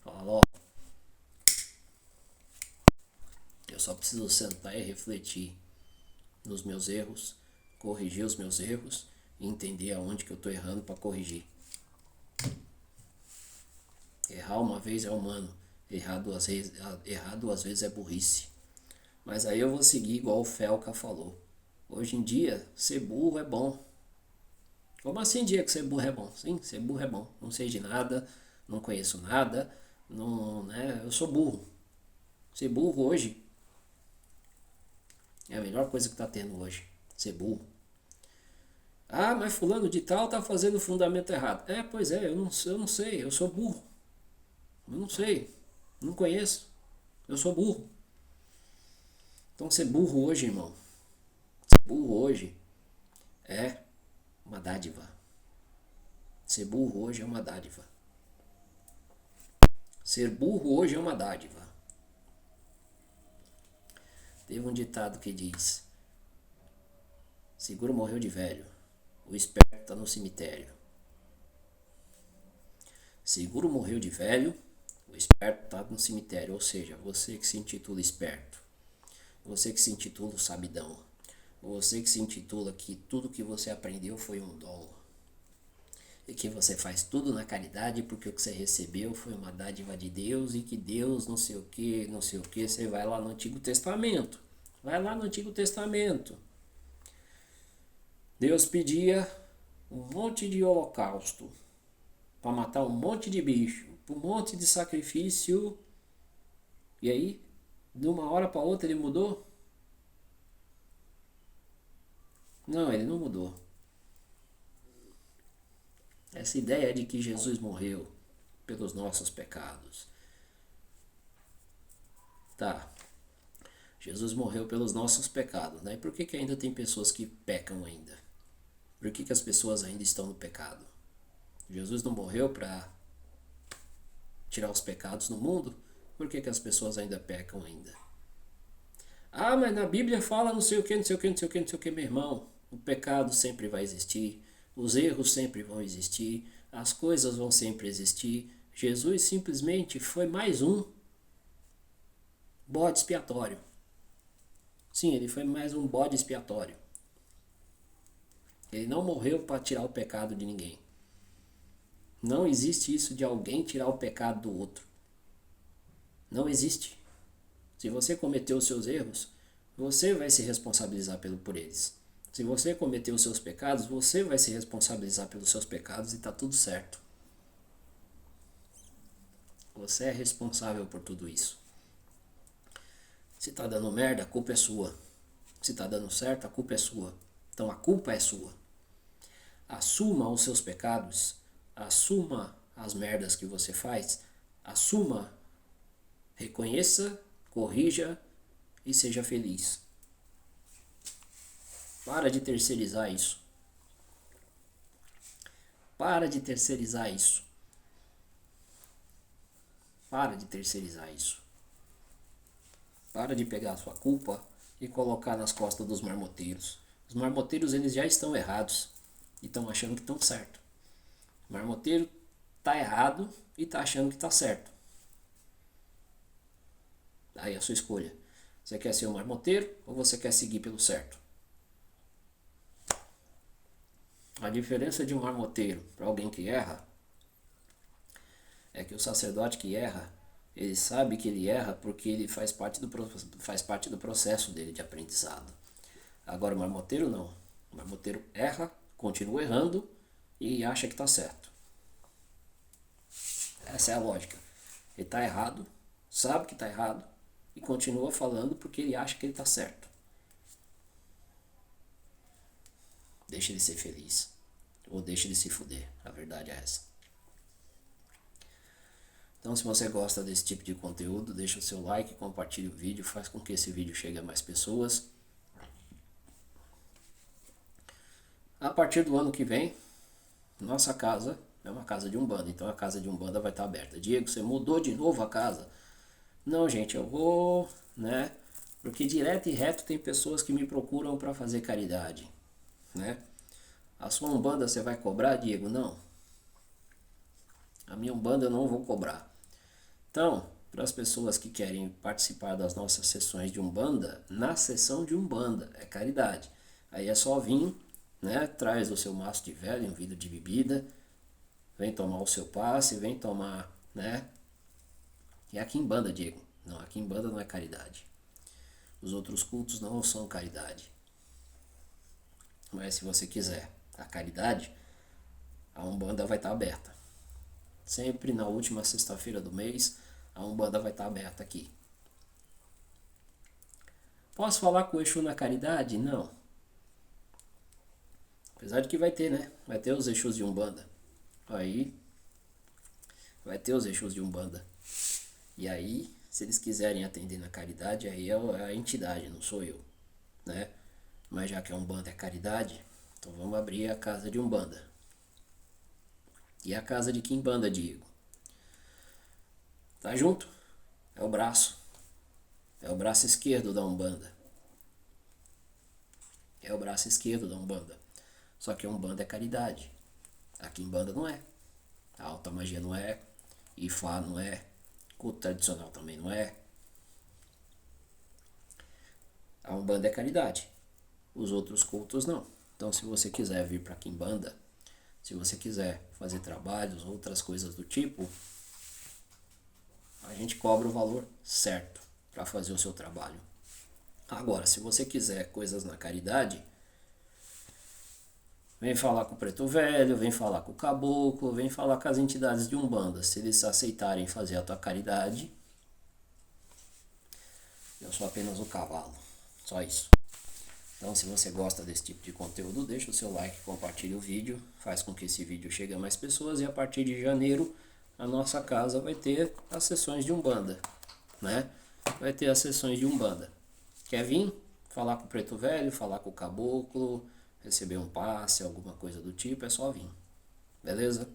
fala, ó, eu só preciso sentar e refletir nos meus erros, corrigir os meus erros e entender aonde que eu tô errando para corrigir. Errar uma vez é humano, errar duas vezes é burrice. Mas aí eu vou seguir igual o Felca falou. Hoje em dia, ser burro é bom. Como assim, Diego, que ser burro é bom? Sim, ser burro é bom. Não sei de nada, não conheço nada, não, né? Eu sou burro. Ser burro hoje é a melhor coisa que tá tendo hoje. Ser burro. Ah, mas fulano de tal tá fazendo o fundamento errado. É, pois é, eu não sei, eu sou burro. Eu não sei, não conheço. Eu sou burro. Então ser burro hoje, irmão, ser burro hoje é uma dádiva. Ser burro hoje é uma dádiva. Ser burro hoje é uma dádiva. Teve um ditado que diz: seguro morreu de velho, o esperto está no cemitério. Seguro morreu de velho, o esperto está no cemitério. Ou seja, você que se intitula esperto, você que se intitula sabidão, você que se intitula que tudo que você aprendeu foi um dom, e que você faz tudo na caridade porque o que você recebeu foi uma dádiva de Deus e que Deus não sei o que, não sei o que. Você vai lá no Antigo Testamento. Vai lá no Antigo Testamento. Deus pedia um monte de holocausto para matar um monte de bicho, um monte de sacrifício. E aí, de uma hora para outra ele mudou? Não, ele não mudou. Essa ideia de que Jesus morreu pelos nossos pecados. Tá, Jesus morreu pelos nossos pecados, né? E por que ainda tem pessoas que pecam ainda? Por que as pessoas ainda estão no pecado? Jesus não morreu para tirar os pecados no mundo? Por que as pessoas ainda pecam ainda? Ah, mas na Bíblia fala não sei o que, não sei o que, não sei o que, não sei o que, meu irmão. O pecado sempre vai existir, os erros sempre vão existir, as coisas vão sempre existir. Jesus simplesmente foi mais um bode expiatório. Sim, ele foi mais um bode expiatório. Ele não morreu para tirar o pecado de ninguém. Não existe isso de alguém tirar o pecado do outro. Não existe. Se você cometeu os seus erros, você vai se responsabilizar por eles. Se você cometeu os seus pecados, você vai se responsabilizar pelos seus pecados e está tudo certo. Você é responsável por tudo isso. Se está dando merda, a culpa é sua. Se está dando certo, a culpa é sua. Então a culpa é sua. Assuma os seus pecados, assuma as merdas que você faz, assuma, reconheça, corrija e seja feliz. Para de terceirizar isso. Para de terceirizar isso. Para de terceirizar isso. Para de pegar a sua culpa e colocar nas costas dos marmoteiros. Os marmoteiros, eles já estão errados e estão achando que estão certo. O marmoteiro está errado e está achando que está certo. Aí é a sua escolha. Você quer ser um marmoteiro ou você quer seguir pelo certo? A diferença de um marmoteiro para alguém que erra é que o sacerdote que erra, ele sabe que ele erra porque ele faz parte do processo dele de aprendizado. Agora o marmoteiro não. O marmoteiro erra, continua errando e acha que está certo. Essa é a lógica. Ele está errado, sabe que está errado e continua falando porque ele acha que ele está certo. Deixa ele ser feliz. Ou deixa ele se fuder. A verdade é essa. Então, se você gosta desse tipo de conteúdo, deixa o seu like, compartilhe o vídeo, faz com que esse vídeo chegue a mais pessoas. A partir do ano que vem, nossa casa é uma casa de Umbanda, então a casa de Umbanda vai estar aberta. Diego, você mudou de novo a casa? Não, gente, eu vou, né? Porque direto e reto tem pessoas que me procuram para fazer caridade, né? A sua Umbanda você vai cobrar, Diego? Não. A minha Umbanda eu não vou cobrar. Então, para as pessoas que querem participar das nossas sessões de Umbanda, na sessão de Umbanda é caridade. Aí é só vir, né? Traz o seu maço de vela e um vidro de bebida, vem tomar o seu passe, vem tomar, né? E aqui em Banda, Diego. Não, aqui em Banda não é caridade. Os outros cultos não são caridade. Mas se você quiser a caridade, a Umbanda vai estar aberta. Sempre na última sexta-feira do mês, a Umbanda vai estar aberta aqui. Posso falar com o Exu na caridade? Não. Apesar de que vai ter, né? Vai ter os Exus de Umbanda. Aí, vai ter os Exus de Umbanda. E aí, Se eles quiserem atender na caridade, aí é a entidade, não sou eu, né? Mas já que a Umbanda é caridade, então vamos abrir a casa de Umbanda. E a casa de Quimbanda, Diego? Tá junto? É o braço. É o braço esquerdo da Umbanda. É o braço esquerdo da Umbanda. Só que a Umbanda é caridade. A Quimbanda não é. A alta magia não é. Ifá não é. Culto tradicional também não é. A Umbanda é caridade. Os outros cultos não. Então, se você quiser vir para a Quimbanda, se você quiser fazer trabalhos, outras coisas do tipo, a gente cobra o valor certo para fazer o seu trabalho. Agora, se você quiser coisas na caridade, vem falar com o Preto Velho, vem falar com o Caboclo, vem falar com as entidades de Umbanda. Se eles aceitarem fazer a tua caridade, eu sou apenas o cavalo. Só isso. Então, se você gosta desse tipo de conteúdo, deixa o seu like, compartilhe o vídeo, faz com que esse vídeo chegue a mais pessoas, e a partir de janeiro a nossa casa vai ter as sessões de Umbanda, né? Vai ter as sessões de Umbanda. Quer vir? Falar com o Preto Velho, falar com o Caboclo, receber um passe, alguma coisa do tipo, é só vir. Beleza?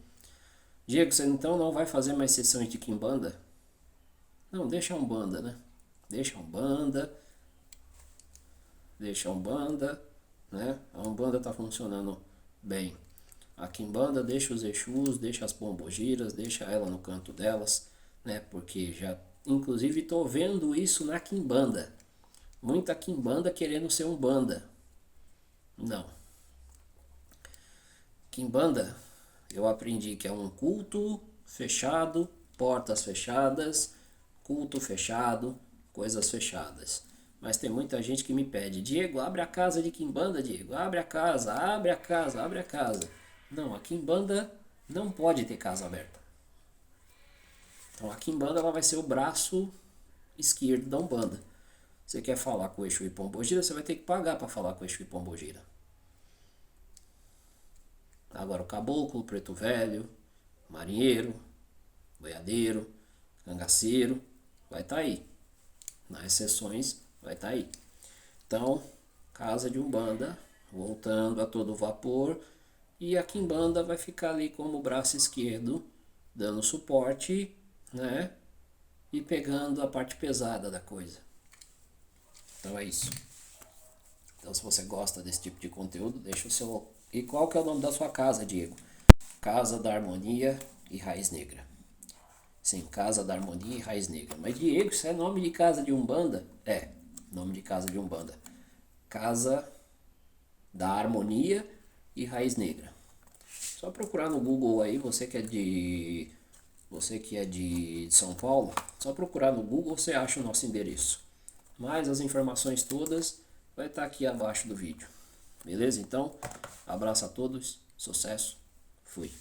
Diego, você então não vai fazer mais sessões de Quimbanda? Não, deixa a Umbanda, né? Deixa a Umbanda. Deixa a Umbanda, né? A Umbanda tá funcionando bem. A Quimbanda deixa os Exus, deixa as pombogiras, deixa ela no canto delas, né? Porque já, inclusive, tô vendo isso na Quimbanda. Muita Quimbanda querendo ser Umbanda. Não. Quimbanda, eu aprendi que é um culto fechado, portas fechadas, culto fechado, coisas fechadas. Mas tem muita gente que me pede: Diego, abre a casa de Quimbanda, Diego, abre a casa, abre a casa, abre a casa. Não, a Quimbanda não pode ter casa aberta. Então a Quimbanda ela vai ser o braço esquerdo da Umbanda. Você quer falar com o Exu e Pombogira, você vai ter que pagar para falar com o Exu e Pombogira. Agora o Caboclo, o Preto Velho, Marinheiro, Boiadeiro, Cangaceiro, vai estar aí. Nas sessões vai estar aí. Então, casa de Umbanda, voltando a todo vapor, e a Quimbanda vai ficar ali como braço esquerdo, dando suporte, né? E pegando a parte pesada da coisa. Então é isso. Então, se você gosta desse tipo de conteúdo, deixa o seu... E qual que é o nome da sua casa, Diego? Casa da Harmonia e Raiz Negra. Sim, Casa da Harmonia e Raiz Negra. Mas, Diego, isso é nome de casa de Umbanda? É, nome de casa de Umbanda. Casa da Harmonia e Raiz Negra. Só procurar no Google aí, você que é de São Paulo, só procurar no Google você acha o nosso endereço. Mas as informações todas vai estar aqui abaixo do vídeo. Beleza? Então, abraço a todos, sucesso, fui.